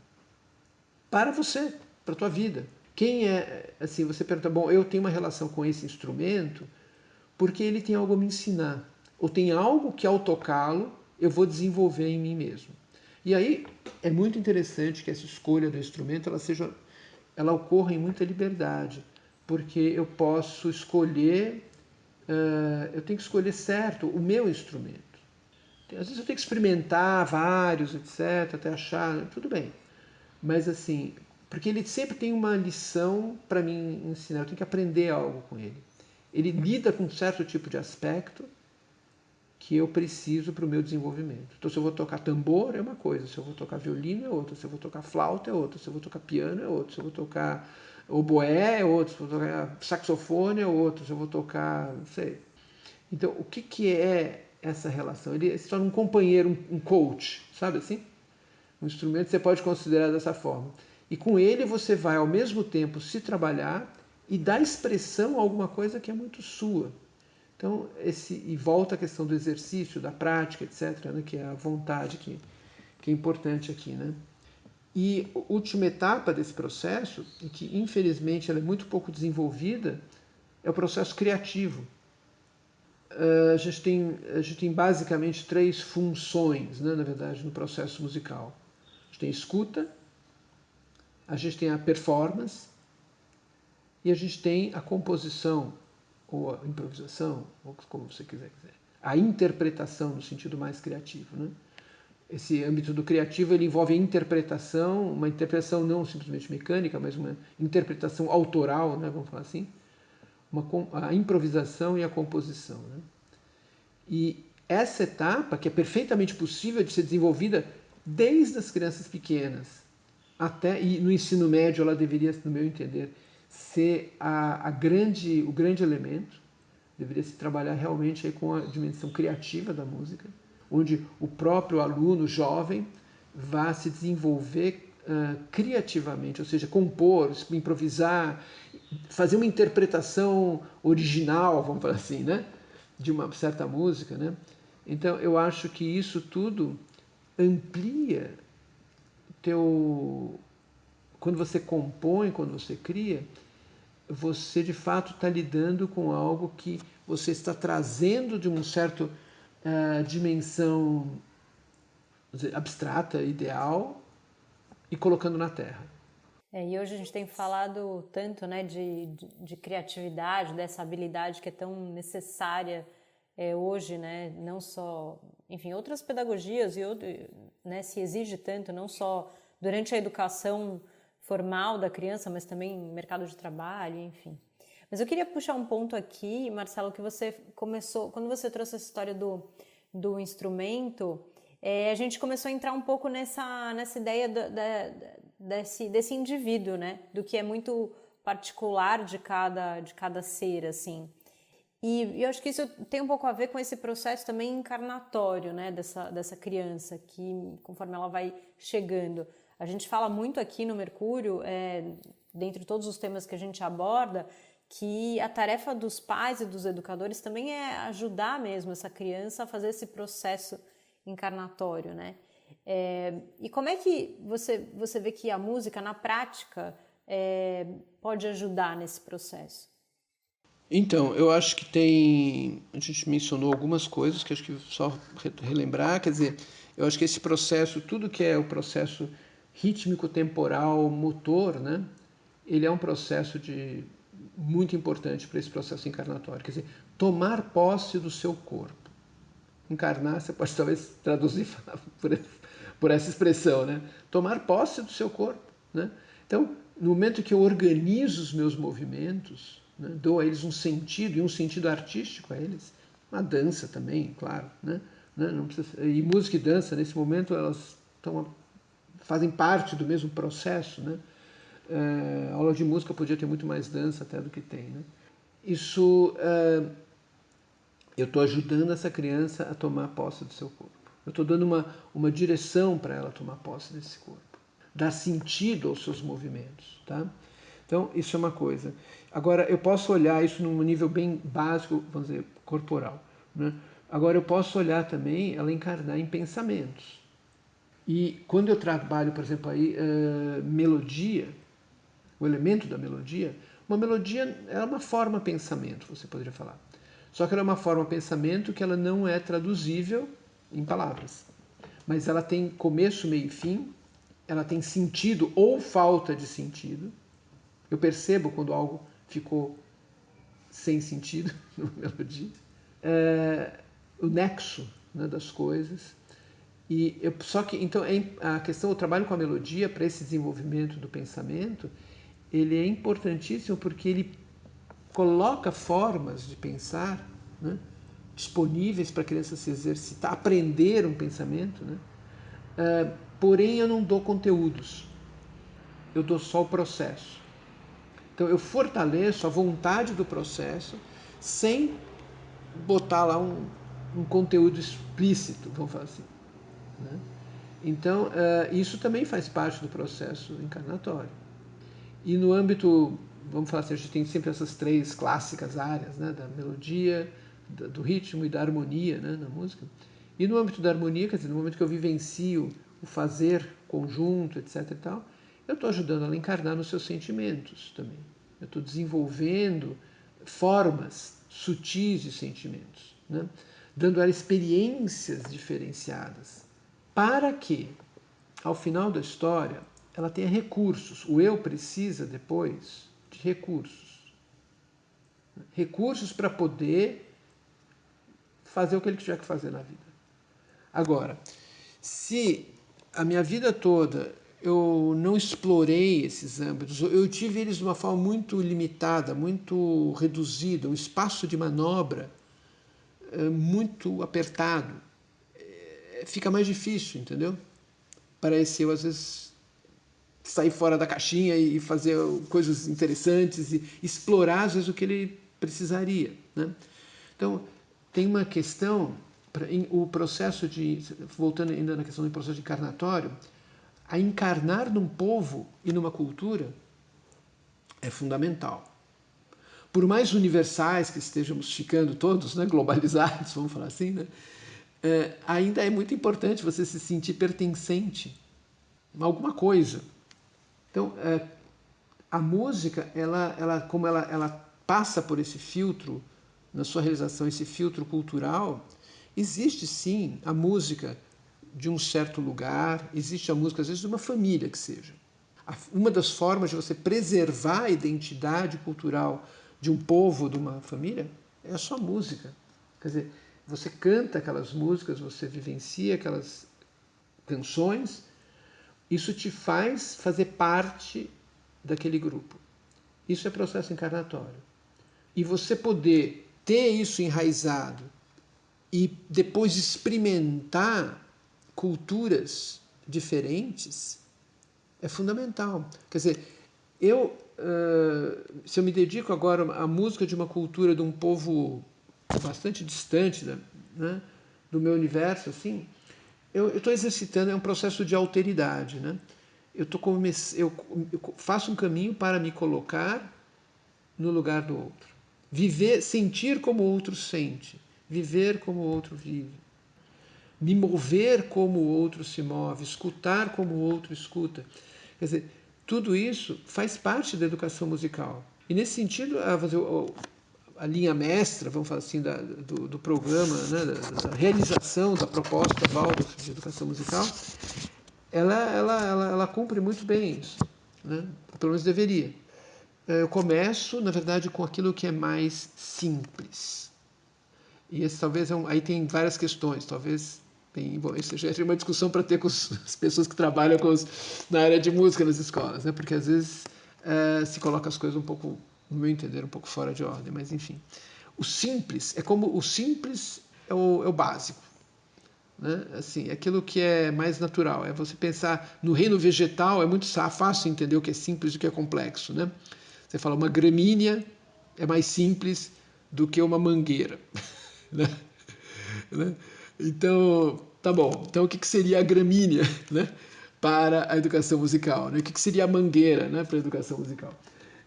para você, para a tua vida. Quem é, assim, você pergunta, bom, eu tenho uma relação com esse instrumento porque ele tem algo a me ensinar, ou tem algo que ao tocá-lo eu vou desenvolver em mim mesmo. E aí é muito interessante que essa escolha do instrumento ela ocorra em muita liberdade, porque eu posso escolher, eu tenho que escolher certo o meu instrumento. Às vezes eu tenho que experimentar vários, etc, até achar, tudo bem. Mas assim, porque ele sempre tem uma lição para mim ensinar, eu tenho que aprender algo com ele. Ele lida com um certo tipo de aspecto que eu preciso para o meu desenvolvimento. Então, se eu vou tocar tambor, é uma coisa, se eu vou tocar violino, é outra, se eu vou tocar flauta, é outra, se eu vou tocar piano, é outra, se eu vou tocar oboé, é outra, se eu vou tocar saxofone, é outra, se eu vou tocar, não sei. Então, o que é essa relação? Ele se torna um companheiro, um coach, sabe assim? Um instrumento você pode considerar dessa forma. E com ele você vai, ao mesmo tempo, se trabalhar e dar expressão a alguma coisa que é muito sua. Então, e volta a questão do exercício, da prática, etc., né, que é a vontade que é importante aqui. Né? E a última etapa desse processo, e que infelizmente ela é muito pouco desenvolvida, é o processo criativo. A gente tem basicamente 3 funções, né, na verdade, no processo musical. A gente tem escuta, a gente tem a performance e a gente tem a composição, ou a improvisação, ou como você quiser dizer. A interpretação no sentido mais criativo. Né? Esse âmbito do criativo ele envolve a interpretação, uma interpretação não simplesmente mecânica, mas uma interpretação autoral, né, vamos falar assim, a improvisação e a composição. Né? E essa etapa, que é perfeitamente possível de ser desenvolvida desde as crianças pequenas, até, e no ensino médio ela deveria, no meu entender, ser o grande elemento, deveria se trabalhar realmente aí com a dimensão criativa da música, onde o próprio aluno jovem vá se desenvolver criativamente, ou seja, compor, improvisar, fazer uma interpretação original, vamos falar assim, né? De uma certa música. Né? Então eu acho que isso tudo amplia quando você compõe, quando você cria, você de fato está lidando com algo que você está trazendo de uma certa dimensão abstrata, ideal, e colocando na Terra. E hoje a gente tem falado tanto, né, de criatividade, dessa habilidade que é tão necessária hoje, né, não só, enfim, outras pedagogias, né, se exige tanto, não só durante a educação formal da criança, mas também no mercado de trabalho, enfim. Mas eu queria puxar um ponto aqui, Marcelo, que você começou, quando você trouxe essa história do instrumento, a gente começou a entrar um pouco nessa ideia desse indivíduo, né? Do que é muito particular de cada ser, assim. E eu acho que isso tem um pouco a ver com esse processo também encarnatório, né? Dessa criança, que conforme ela vai chegando. A gente fala muito aqui no Mercúrio, dentre todos os temas que a gente aborda, que a tarefa dos pais e dos educadores também é ajudar mesmo essa criança a fazer esse processo encarnatório, né? E como é que você vê que a música, na prática, pode ajudar nesse processo? Então, eu acho que a gente mencionou algumas coisas que acho que só relembrar, quer dizer, eu acho que esse processo, tudo que é o processo rítmico, temporal, motor, né? Ele é um processo muito importante para esse processo encarnatório, quer dizer, tomar posse do seu corpo. Encarnar, você pode talvez traduzir por essa expressão, né? Tomar posse do seu corpo, né? Então, no momento que eu organizo os meus movimentos, né, dou a eles um sentido, e um sentido artístico a eles, uma dança também, claro, né? Não precisa, e música e dança, nesse momento, elas fazem parte do mesmo processo, né? A aula de música podia ter muito mais dança até do que tem, né? Isso... eu estou ajudando essa criança a tomar posse do seu corpo. Eu estou dando uma direção para ela tomar posse desse corpo. Dar sentido aos seus movimentos. Tá? Então, isso é uma coisa. Agora, eu posso olhar isso num nível bem básico, vamos dizer, corporal. Né? Agora, eu posso olhar também ela encarnar em pensamentos. E quando eu trabalho, por exemplo, aí, melodia, o elemento da melodia, uma melodia é uma forma pensamento, você poderia falar. Só que ela é uma forma pensamento que ela não é traduzível em palavras. Mas ela tem começo, meio e fim, ela tem sentido ou falta de sentido. Eu percebo quando algo ficou sem sentido numa melodia. O nexo, né, das coisas. Só que, então, a questão, o trabalho com a melodia para esse desenvolvimento do pensamento, ele é importantíssimo porque ele coloca formas de pensar, né, disponíveis para a criança se exercitar, aprender um pensamento, né? Porém, eu não dou conteúdos, eu dou só o processo. Então, eu fortaleço a vontade do processo sem botar lá um conteúdo explícito, vamos falar assim, né? Então, isso também faz parte do processo encarnatório. E no âmbito, vamos falar assim, a gente tem sempre essas três clássicas áreas, né, da melodia, do ritmo e da harmonia, né, na música. E no âmbito da harmonia, quer dizer, no momento que eu vivencio o fazer conjunto, etc. e tal, eu estou ajudando ela a encarnar nos seus sentimentos também. Eu estou desenvolvendo formas sutis de sentimentos, né, dando a ela experiências diferenciadas, para que, ao final da história, ela tenha recursos. O eu precisa, depois, de recursos. Recursos para poder fazer o que ele tiver que fazer na vida. Agora, se a minha vida toda eu não explorei esses âmbitos, eu tive eles de uma forma muito limitada, muito reduzida, um espaço de manobra muito apertado, fica mais difícil, entendeu? Parece eu, às vezes, sair fora da caixinha e fazer coisas interessantes e explorar, às vezes, o que ele precisaria, né? Então, tem uma questão, o processo de, voltando ainda na questão do processo de encarnatório, a encarnar num povo e numa cultura é fundamental. Por mais universais que estejamos ficando todos, né, globalizados, vamos falar assim, né, ainda é muito importante você se sentir pertencente a alguma coisa. Então, a música, como ela passa por esse filtro, na sua realização, esse filtro cultural, existe sim a música de um certo lugar, existe a música, às vezes, de uma família que seja. Uma das formas de você preservar a identidade cultural de um povo, de uma família, é a sua música. Quer dizer, você canta aquelas músicas, você vivencia aquelas canções, isso te faz fazer parte daquele grupo. Isso é processo encarnatório. E você poder ter isso enraizado e depois experimentar culturas diferentes é fundamental. Quer dizer, se eu me dedico agora à música de uma cultura de um povo bastante distante, né, do meu universo, assim, eu estou exercitando, é um processo de alteridade, né? Eu faço um caminho para me colocar no lugar do outro. Viver, sentir como o outro sente, viver como o outro vive, me mover como o outro se move, escutar como o outro escuta. Quer dizer, tudo isso faz parte da educação musical. E nesse sentido, a linha mestra, vamos falar assim, do programa, né, da realização da proposta Waldorf de educação musical, ela cumpre muito bem isso, né? Pelo menos deveria. Eu começo, na verdade, com aquilo que é mais simples. E esse talvez aí tem várias questões, talvez bom, isso já é uma discussão para ter com as pessoas que trabalham na área de música nas escolas, né? Porque às vezes se coloca as coisas um pouco, no meu entender, um pouco fora de ordem, mas enfim. O simples é o básico, né? Assim, aquilo que é mais natural, é você pensar no reino vegetal, é muito fácil entender o que é simples e o que é complexo, né? Você fala uma gramínea é mais simples do que uma mangueira, né? Então, tá bom. Então, o que seria a gramínea, né, para a educação musical? Né? O que seria a mangueira, né, para a educação musical?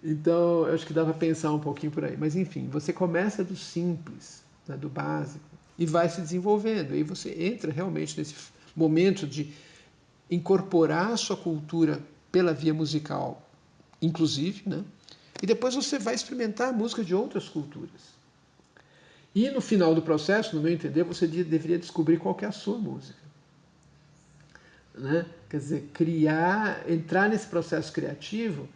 Então, eu acho que dá para pensar um pouquinho por aí. Mas, enfim, você começa do simples, né, do básico, e vai se desenvolvendo. Aí você entra realmente nesse momento de incorporar a sua cultura pela via musical, inclusive, né? E depois você vai experimentar a música de outras culturas. E no final do processo, no meu entender, você deveria descobrir qual que é a sua música. Né? Quer dizer, entrar nesse processo criativo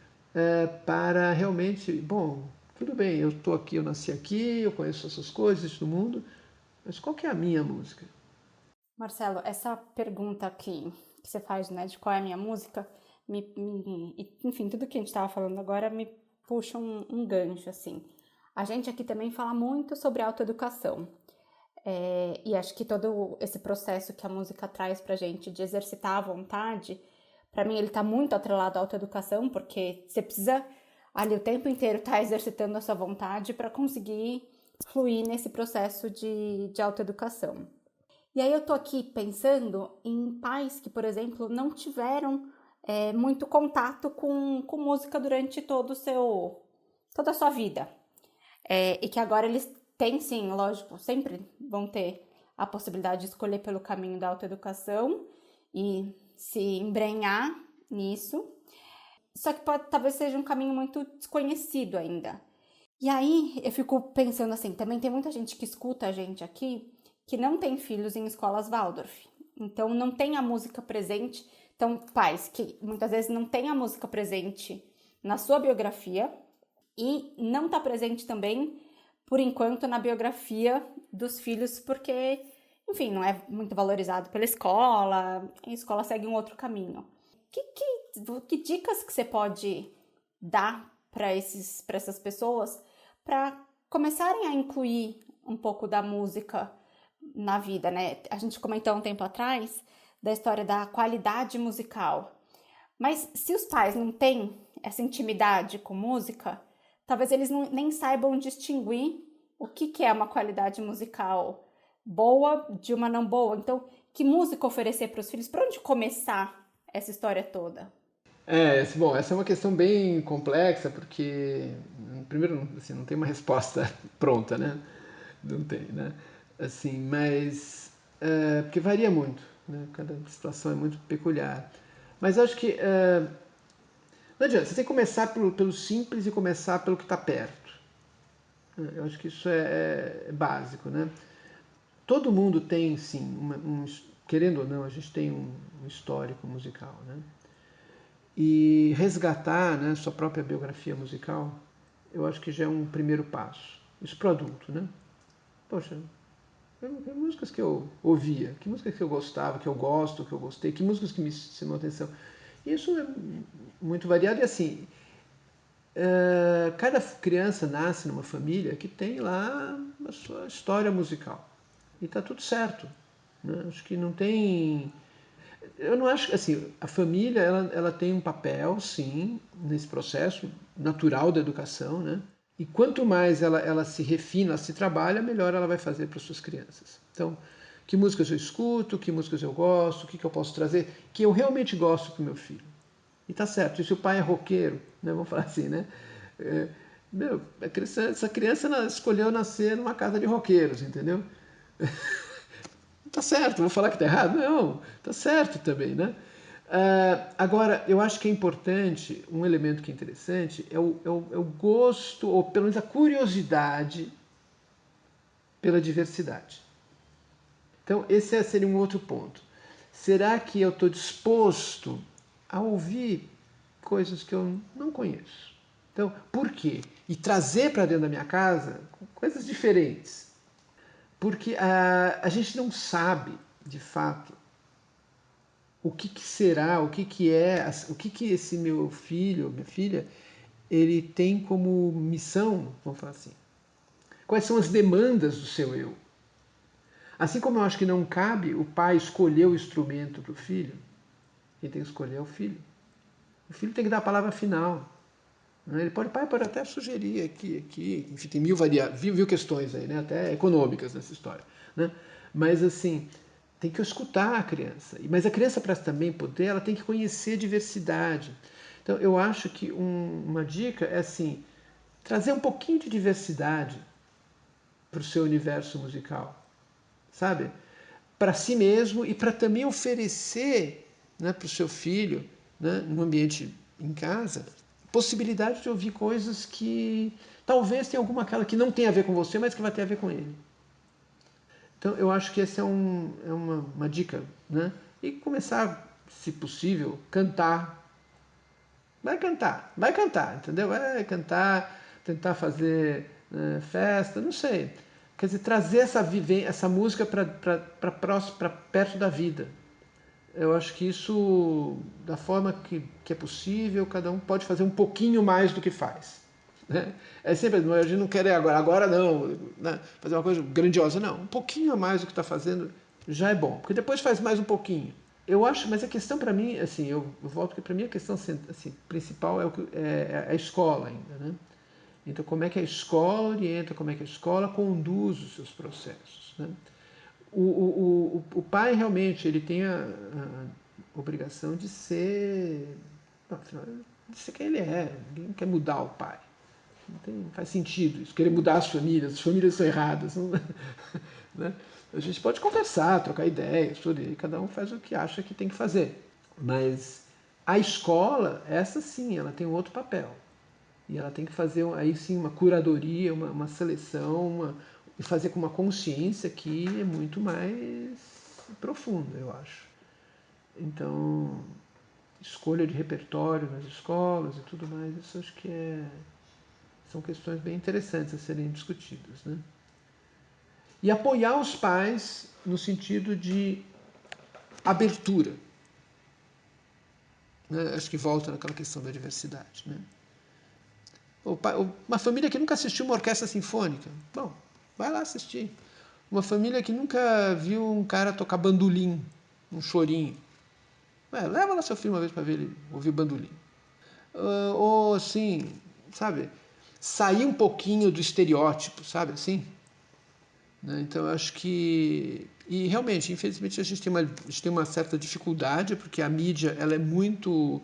para realmente, bom, tudo bem, eu estou aqui, eu nasci aqui, eu conheço essas coisas, isso no mundo, mas qual que é a minha música? Marcelo, essa pergunta aqui que você faz, né, de qual é a minha música, enfim, tudo que a gente estava falando agora me puxa um gancho, assim. A gente aqui também fala muito sobre autoeducação. E acho que todo esse processo que a música traz pra gente de exercitar a vontade, pra mim ele tá muito atrelado à autoeducação, porque você precisa ali o tempo inteiro estar exercitando a sua vontade para conseguir fluir nesse processo de autoeducação. E aí eu tô aqui pensando em pais que, por exemplo, não tiveram muito contato com música durante toda a sua vida. E que agora eles têm, sim, lógico, sempre vão ter a possibilidade de escolher pelo caminho da autoeducação e se embrenhar nisso. Só que talvez seja um caminho muito desconhecido ainda. E aí eu fico pensando assim, também tem muita gente que escuta a gente aqui que não tem filhos em escolas Waldorf. Então não tem a música presente. Então pais que muitas vezes não têm a música presente na sua biografia e não está presente também, por enquanto, na biografia dos filhos, porque, enfim, não é muito valorizado pela escola, a escola segue um outro caminho. Que dicas que você pode dar para essas pessoas para começarem a incluir um pouco da música na vida, né? A gente comentou um tempo atrás da história da qualidade musical. Mas se os pais não têm essa intimidade com música, talvez eles nem saibam distinguir o que é uma qualidade musical boa de uma não boa. Então, que música oferecer para os filhos? Por onde começar essa história toda? Bom, essa é uma questão bem complexa, porque, primeiro, assim, não tem uma resposta pronta, né? Não tem, né? Assim, mas, porque varia muito, né? Cada situação é muito peculiar. Mas acho que, não adianta, você tem que começar pelo simples e começar pelo que está perto. Eu acho que isso é básico, né? Todo mundo tem, sim, querendo ou não, a gente tem um histórico musical, né? E resgatar, né, sua própria biografia musical, eu acho que já é um primeiro passo. Isso para o adulto, né? Poxa, que músicas que eu ouvia, que músicas que eu gostava, que eu gosto, que eu gostei, que músicas que me chamam a atenção. Isso é muito variado e assim, cada criança nasce numa família que tem lá a sua história musical. E está tudo certo. Né? Acho que não tem. Eu não acho que assim, a família ela tem um papel, sim, nesse processo natural da educação, né? E quanto mais ela se refina, ela se trabalha, melhor ela vai fazer para as suas crianças. Então, que músicas eu escuto, que músicas eu gosto, o que eu posso trazer, que eu realmente gosto para o meu filho. E tá certo, e se o pai é roqueiro, né, vamos falar assim, né? Essa criança escolheu nascer numa casa de roqueiros, entendeu? Tá certo, vou falar que tá errado? Não, tá certo também, né? Agora, eu acho que é importante, um elemento que é interessante, é o gosto, ou pelo menos a curiosidade pela diversidade. Então, esse seria um outro ponto. Será que eu estou disposto a ouvir coisas que eu não conheço? Então, por quê? E trazer para dentro da minha casa coisas diferentes. Porque a gente não sabe, de fato, o que será, o que é, o que esse meu filho, minha filha, ele tem como missão, vamos falar assim. Quais são as demandas do seu eu? Assim como eu acho que não cabe o pai escolher o instrumento para o filho, quem tem que escolher é o filho. O filho tem que dar a palavra final. Ele o pai pode até sugerir aqui, enfim, tem mil questões aí, né? Até econômicas nessa história. Né? Mas assim, tem que escutar a criança. Mas a criança, para também poder, ela tem que conhecer diversidade. Então, eu acho que uma dica é assim, trazer um pouquinho de diversidade para o seu universo musical, sabe? Para si mesmo e para também oferecer, né, para o seu filho, né, no ambiente em casa, possibilidade de ouvir coisas que talvez tenha alguma aquela que não tem a ver com você, mas que vai ter a ver com ele. Então eu acho que essa é uma dica, né? E começar, se possível, cantar. Vai cantar, entendeu? Vai cantar, tentar fazer festa, não sei. quer dizer, trazer essa música para perto da vida. Eu acho que isso, da forma que é possível, cada um pode fazer um pouquinho mais do que faz. Né? É sempre, a gente não quer agora não, né? Fazer uma coisa grandiosa, não. Um pouquinho a mais do que está fazendo já é bom, porque depois faz mais um pouquinho. Eu acho, mas a questão para mim, assim, eu volto que para mim a questão assim, principal é a escola ainda, né? Então, como é que a escola orienta, como é que a escola conduz os seus processos, né? O pai realmente ele tem a obrigação de ser, afinal, de ser quem ele é. Ninguém quer mudar o pai. Não faz sentido isso, querer mudar as famílias são erradas. Não, né? A gente pode conversar, trocar ideias, tudo, e cada um faz o que acha que tem que fazer. Mas a escola, essa sim, ela tem um outro papel. E ela tem que fazer aí sim uma curadoria, uma seleção, e fazer com uma consciência que é muito mais profunda, eu acho. Então, escolha de repertório nas escolas e tudo mais, isso acho que são questões bem interessantes a serem discutidas, né? E apoiar os pais no sentido de abertura. Né? Acho que volta naquela questão da diversidade, né? Uma família que nunca assistiu uma orquestra sinfônica, bom, vai lá assistir. Uma família que nunca viu um cara tocar bandolim, um chorinho, leva lá seu filho uma vez para ver ele ouvir bandolim. Ou assim, sabe, sair um pouquinho do estereótipo, sabe assim? Né? Então eu acho que... E realmente, infelizmente, a gente tem uma certa dificuldade, porque a mídia ela é muito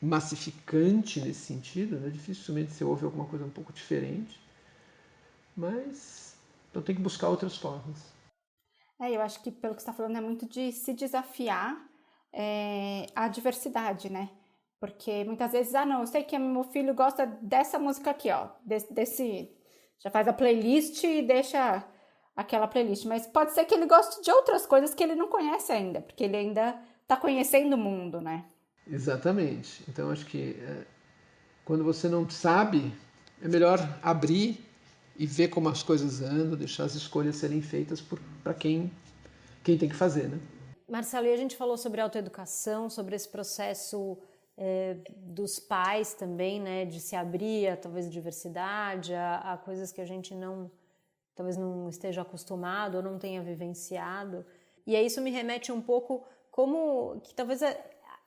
massificante nesse sentido, né? Dificilmente você ouve alguma coisa um pouco diferente, mas então tem que buscar outras formas. Eu acho que pelo que você está falando é muito de se desafiar à diversidade, né? Porque muitas vezes, não, eu sei que meu filho gosta dessa música aqui, ó, já faz a playlist e deixa aquela playlist, mas pode ser que ele goste de outras coisas que ele não conhece ainda, porque ele ainda está conhecendo o mundo, né? Exatamente. Então acho que quando você não sabe, é melhor abrir e ver como as coisas andam, deixar as escolhas serem feitas para quem tem que fazer, né? Marcelo, e a gente falou sobre autoeducação, sobre esse processo dos pais também, né, de se abrir a talvez a diversidade, a coisas que a gente talvez não esteja acostumado ou não tenha vivenciado. E aí isso me remete um pouco como que talvez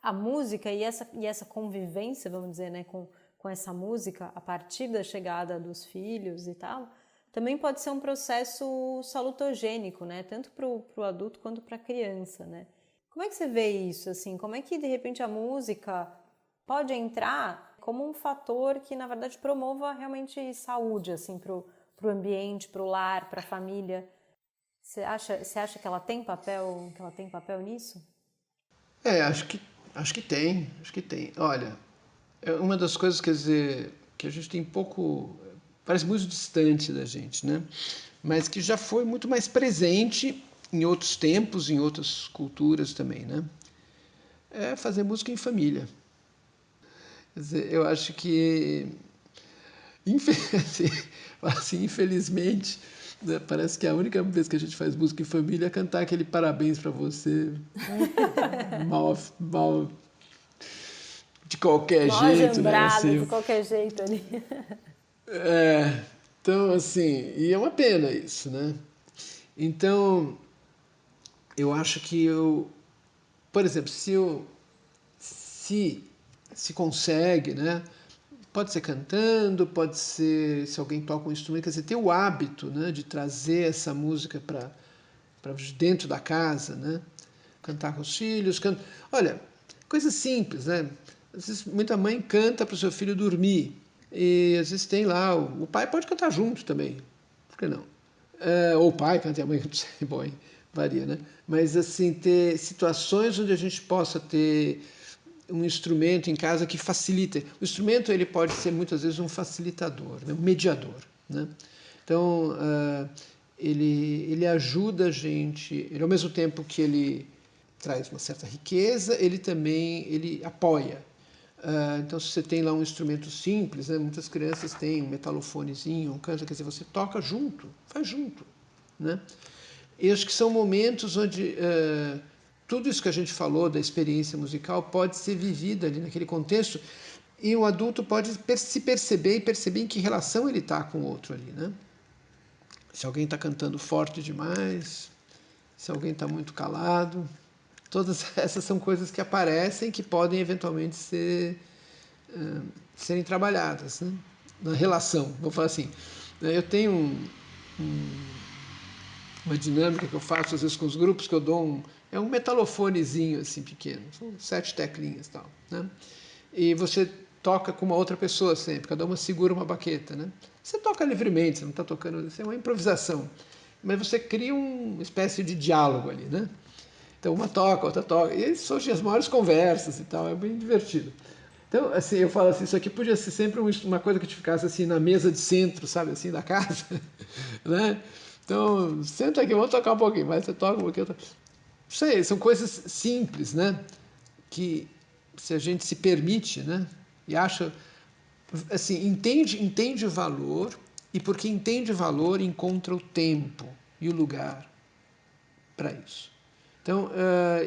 a música e essa convivência, vamos dizer, né, com essa música a partir da chegada dos filhos e tal, também pode ser um processo salutogênico, né, tanto para o adulto quanto para a criança, né? Como é que você vê isso, assim? Como é que, de repente, a música pode entrar como um fator que, na verdade, promova realmente saúde, assim, para o ambiente, para o lar, para a família? Você acha que ela tem papel nisso? Acho que tem. Olha, uma das coisas, quer dizer, que a gente tem parece muito distante da gente, né? Mas que já foi muito mais presente em outros tempos, em outras culturas também, né? É fazer música em família. Quer dizer, eu acho que, infelizmente, né, parece que a única vez que a gente faz música em família é cantar aquele parabéns para você, mal de qualquer Mal jeito, né? agembrado, de Assim, qualquer jeito ali. então, assim, e é uma pena isso, né? Então, eu acho que por exemplo, se consegue, né? Pode ser cantando, pode ser se alguém toca um instrumento, quer dizer, ter o hábito, né, de trazer essa música para dentro da casa, né? Cantar com os filhos, olha, coisa simples, né? Às vezes muita mãe canta para o seu filho dormir e às vezes tem lá o pai pode cantar junto também, por que não? Ou o pai canta e a mãe, não sei, bom, varia, né? Mas assim ter situações onde a gente possa ter um instrumento em casa que facilita. O instrumento ele pode ser muitas vezes um facilitador, né? Um mediador, né? Então ele ajuda a gente, ele, ao mesmo tempo que ele traz uma certa riqueza, ele apoia. Então, se você tem lá um instrumento simples, né, muitas crianças têm um metalofonezinho, um canto, quer dizer, você toca junto, faz junto. né? E acho que são momentos onde tudo isso que a gente falou da experiência musical pode ser vivido ali naquele contexto, e o adulto pode se perceber e perceber em que relação ele está com o outro ali, né? Se alguém está cantando forte demais, se alguém está muito calado. Todas essas são coisas que aparecem, que podem eventualmente serem trabalhadas, né? Na relação, vou falar assim. Eu tenho uma dinâmica que eu faço às vezes com os grupos, que eu dou é um metalofonezinho assim pequeno, são 7 teclinhas e tal, né? E você toca com uma outra pessoa sempre, cada uma segura uma baqueta, né? Você toca livremente, você não está tocando, isso é uma improvisação, mas você cria uma espécie de diálogo ali, né? Então uma toca, outra toca, e surgem as maiores conversas e tal, é bem divertido. Então, assim, eu falo assim, isso aqui podia ser sempre uma coisa que te ficasse assim na mesa de centro, sabe, assim, da casa, né? Então, senta aqui, vamos tocar um pouquinho, mas você toca um pouquinho. Não sei, são coisas simples, né? Que se a gente se permite, né? E acha, assim, entende o valor, e porque entende o valor, encontra o tempo e o lugar para isso. Então,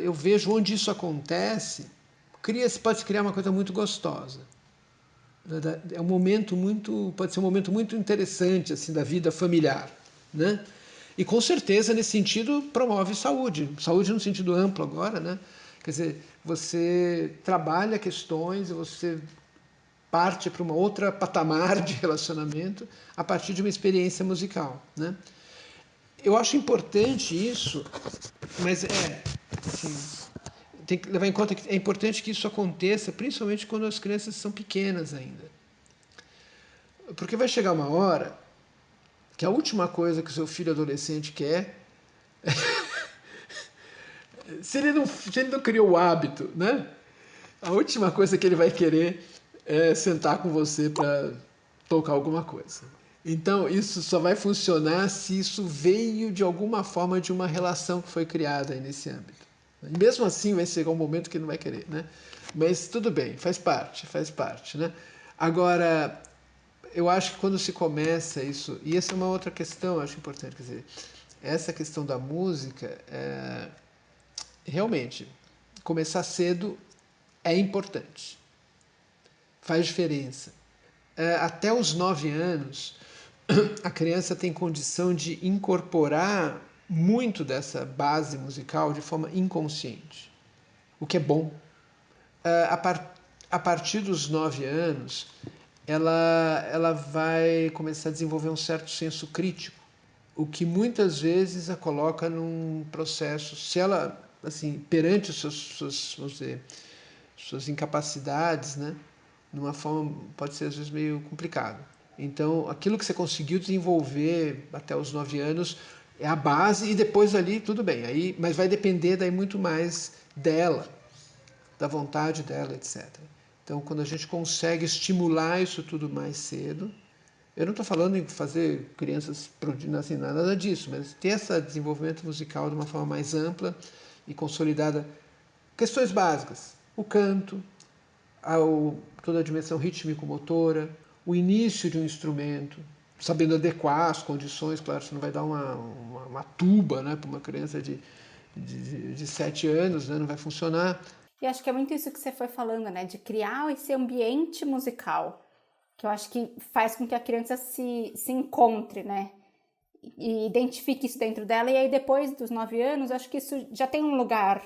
eu vejo onde isso acontece, pode-se criar uma coisa muito gostosa. É um momento pode ser um momento muito interessante assim da vida familiar, né? E com certeza nesse sentido promove saúde no sentido amplo agora, né? Quer dizer, você trabalha questões, você parte para uma outra patamar de relacionamento a partir de uma experiência musical, né? Eu acho importante isso, mas assim, tem que levar em conta que é importante que isso aconteça, principalmente quando as crianças são pequenas ainda. Porque vai chegar uma hora que a última coisa que o seu filho adolescente quer, se ele não criou o hábito, né? A última coisa que ele vai querer é sentar com você para tocar alguma coisa. Então, isso só vai funcionar se isso veio de alguma forma de uma relação que foi criada aí nesse âmbito. E mesmo assim vai chegar um momento que ele não vai querer, né? Mas tudo bem, faz parte, né? Agora, eu acho que quando se começa isso, e essa é uma outra questão, eu acho importante, quer dizer, essa questão da música, realmente, começar cedo é importante, faz diferença. Até os 9 anos, a criança tem condição de incorporar muito dessa base musical de forma inconsciente, o que é bom. A partir dos 9 anos, ela vai começar a desenvolver um certo senso crítico, o que muitas vezes a coloca num processo, se ela, assim, perante vamos dizer, suas incapacidades, né, numa forma, pode ser às vezes meio complicado. Então, aquilo que você conseguiu desenvolver até os 9 anos é a base, e depois ali tudo bem, aí, mas vai depender daí muito mais dela, da vontade dela, etc. Então, quando a gente consegue estimular isso tudo mais cedo, eu não estou falando em fazer crianças assim, nada disso, mas ter esse desenvolvimento musical de uma forma mais ampla e consolidada. Questões básicas, o canto, toda a dimensão rítmico-motora, o início de um instrumento, sabendo adequar as condições, claro, você não vai dar uma tuba, né, para uma criança de 7 anos, né, não vai funcionar. E acho que é muito isso que você foi falando, né? De criar esse ambiente musical, que eu acho que faz com que a criança se encontre, né? E identifique isso dentro dela. E aí, depois dos 9 anos, acho que isso já tem um lugar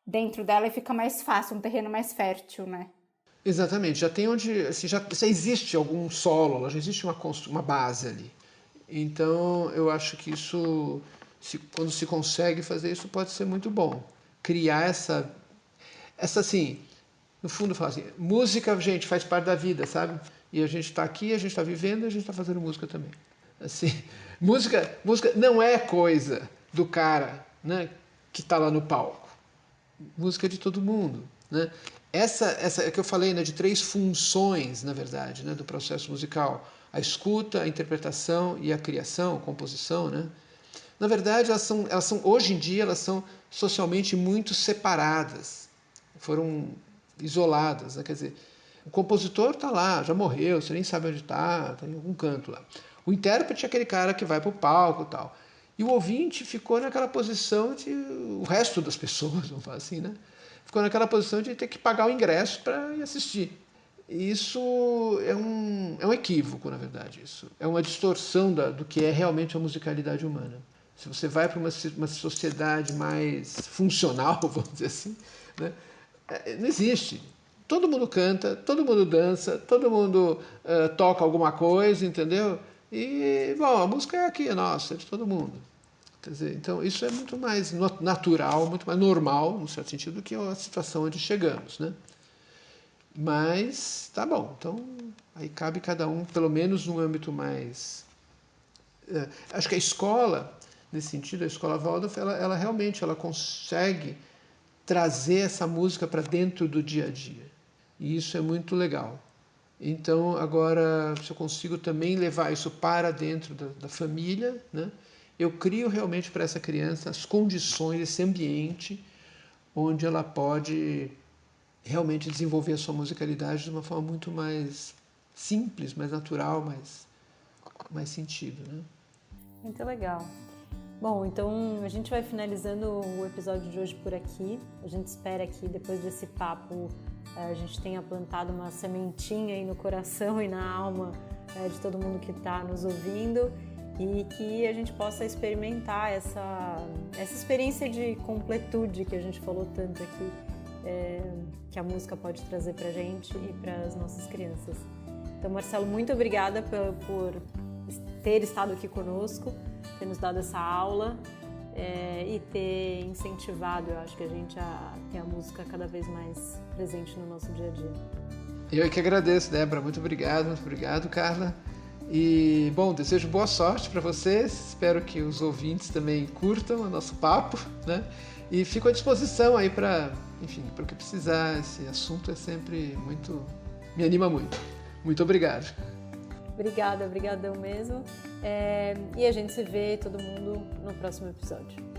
dentro dela e fica mais fácil, um terreno mais fértil, né? Exatamente, já tem onde, assim, já existe algum solo, já existe uma base ali. Então, eu acho que isso, quando se consegue fazer isso, pode ser muito bom. Criar essa assim, no fundo, falar assim, música, gente, faz parte da vida, sabe? E a gente está aqui, a gente está vivendo, e a gente está fazendo música também. Assim, música não é coisa do cara, né, que está lá no palco. Música é de todo mundo, né? Essa é que eu falei, né, de 3 funções, na verdade, né, do processo musical: a escuta, a interpretação e a criação, a composição, né? Na verdade, elas são hoje em dia elas são socialmente muito separadas, foram isoladas, né? Quer dizer, o compositor está lá, já morreu, você nem sabe onde está em algum canto lá. O intérprete é aquele cara que vai para o palco e tal. E o ouvinte ficou naquela posição de... O resto das pessoas, vamos falar assim, né? Ficou naquela posição de ter que pagar o ingresso para ir assistir. E isso é um equívoco, na verdade. Isso é uma distorção do que é realmente a musicalidade humana. Se você vai para uma sociedade mais funcional, vamos dizer assim, né? Não existe. Todo mundo canta, todo mundo dança, todo mundo toca alguma coisa, entendeu? E, bom, a música é aqui, é nossa, é de todo mundo. Quer dizer, então, isso é muito mais natural, muito mais normal, no certo sentido, do que a situação onde chegamos, né? Mas, tá bom, então, aí cabe cada um, pelo menos num âmbito mais... acho que a escola, nesse sentido, a escola Waldorf, ela realmente consegue trazer essa música para dentro do dia a dia. E isso é muito legal. Então, agora, se eu consigo também levar isso para dentro da família, né? Eu crio realmente para essa criança as condições, esse ambiente onde ela pode realmente desenvolver a sua musicalidade de uma forma muito mais simples, mais natural, mais sentido, né? Muito legal. Bom, então a gente vai finalizando o episódio de hoje por aqui. A gente espera que depois desse papo a gente tenha plantado uma sementinha aí no coração e na alma de todo mundo que está nos ouvindo e que a gente possa experimentar essa experiência de completude que a gente falou tanto aqui, que a música pode trazer para a gente e para as nossas crianças. Então, Marcelo, muito obrigada por ter estado aqui conosco, ter nos dado essa aula e ter incentivado, eu acho que a gente a ter a música cada vez mais presente no nosso dia a dia. Eu que agradeço, Débora. Muito obrigado, Carla. E, bom, desejo boa sorte para vocês. Espero que os ouvintes também curtam o nosso papo, né? E fico à disposição aí para o que precisar. Esse assunto é sempre me anima muito. Muito obrigado. Obrigadão mesmo. E a gente se vê, todo mundo, no próximo episódio.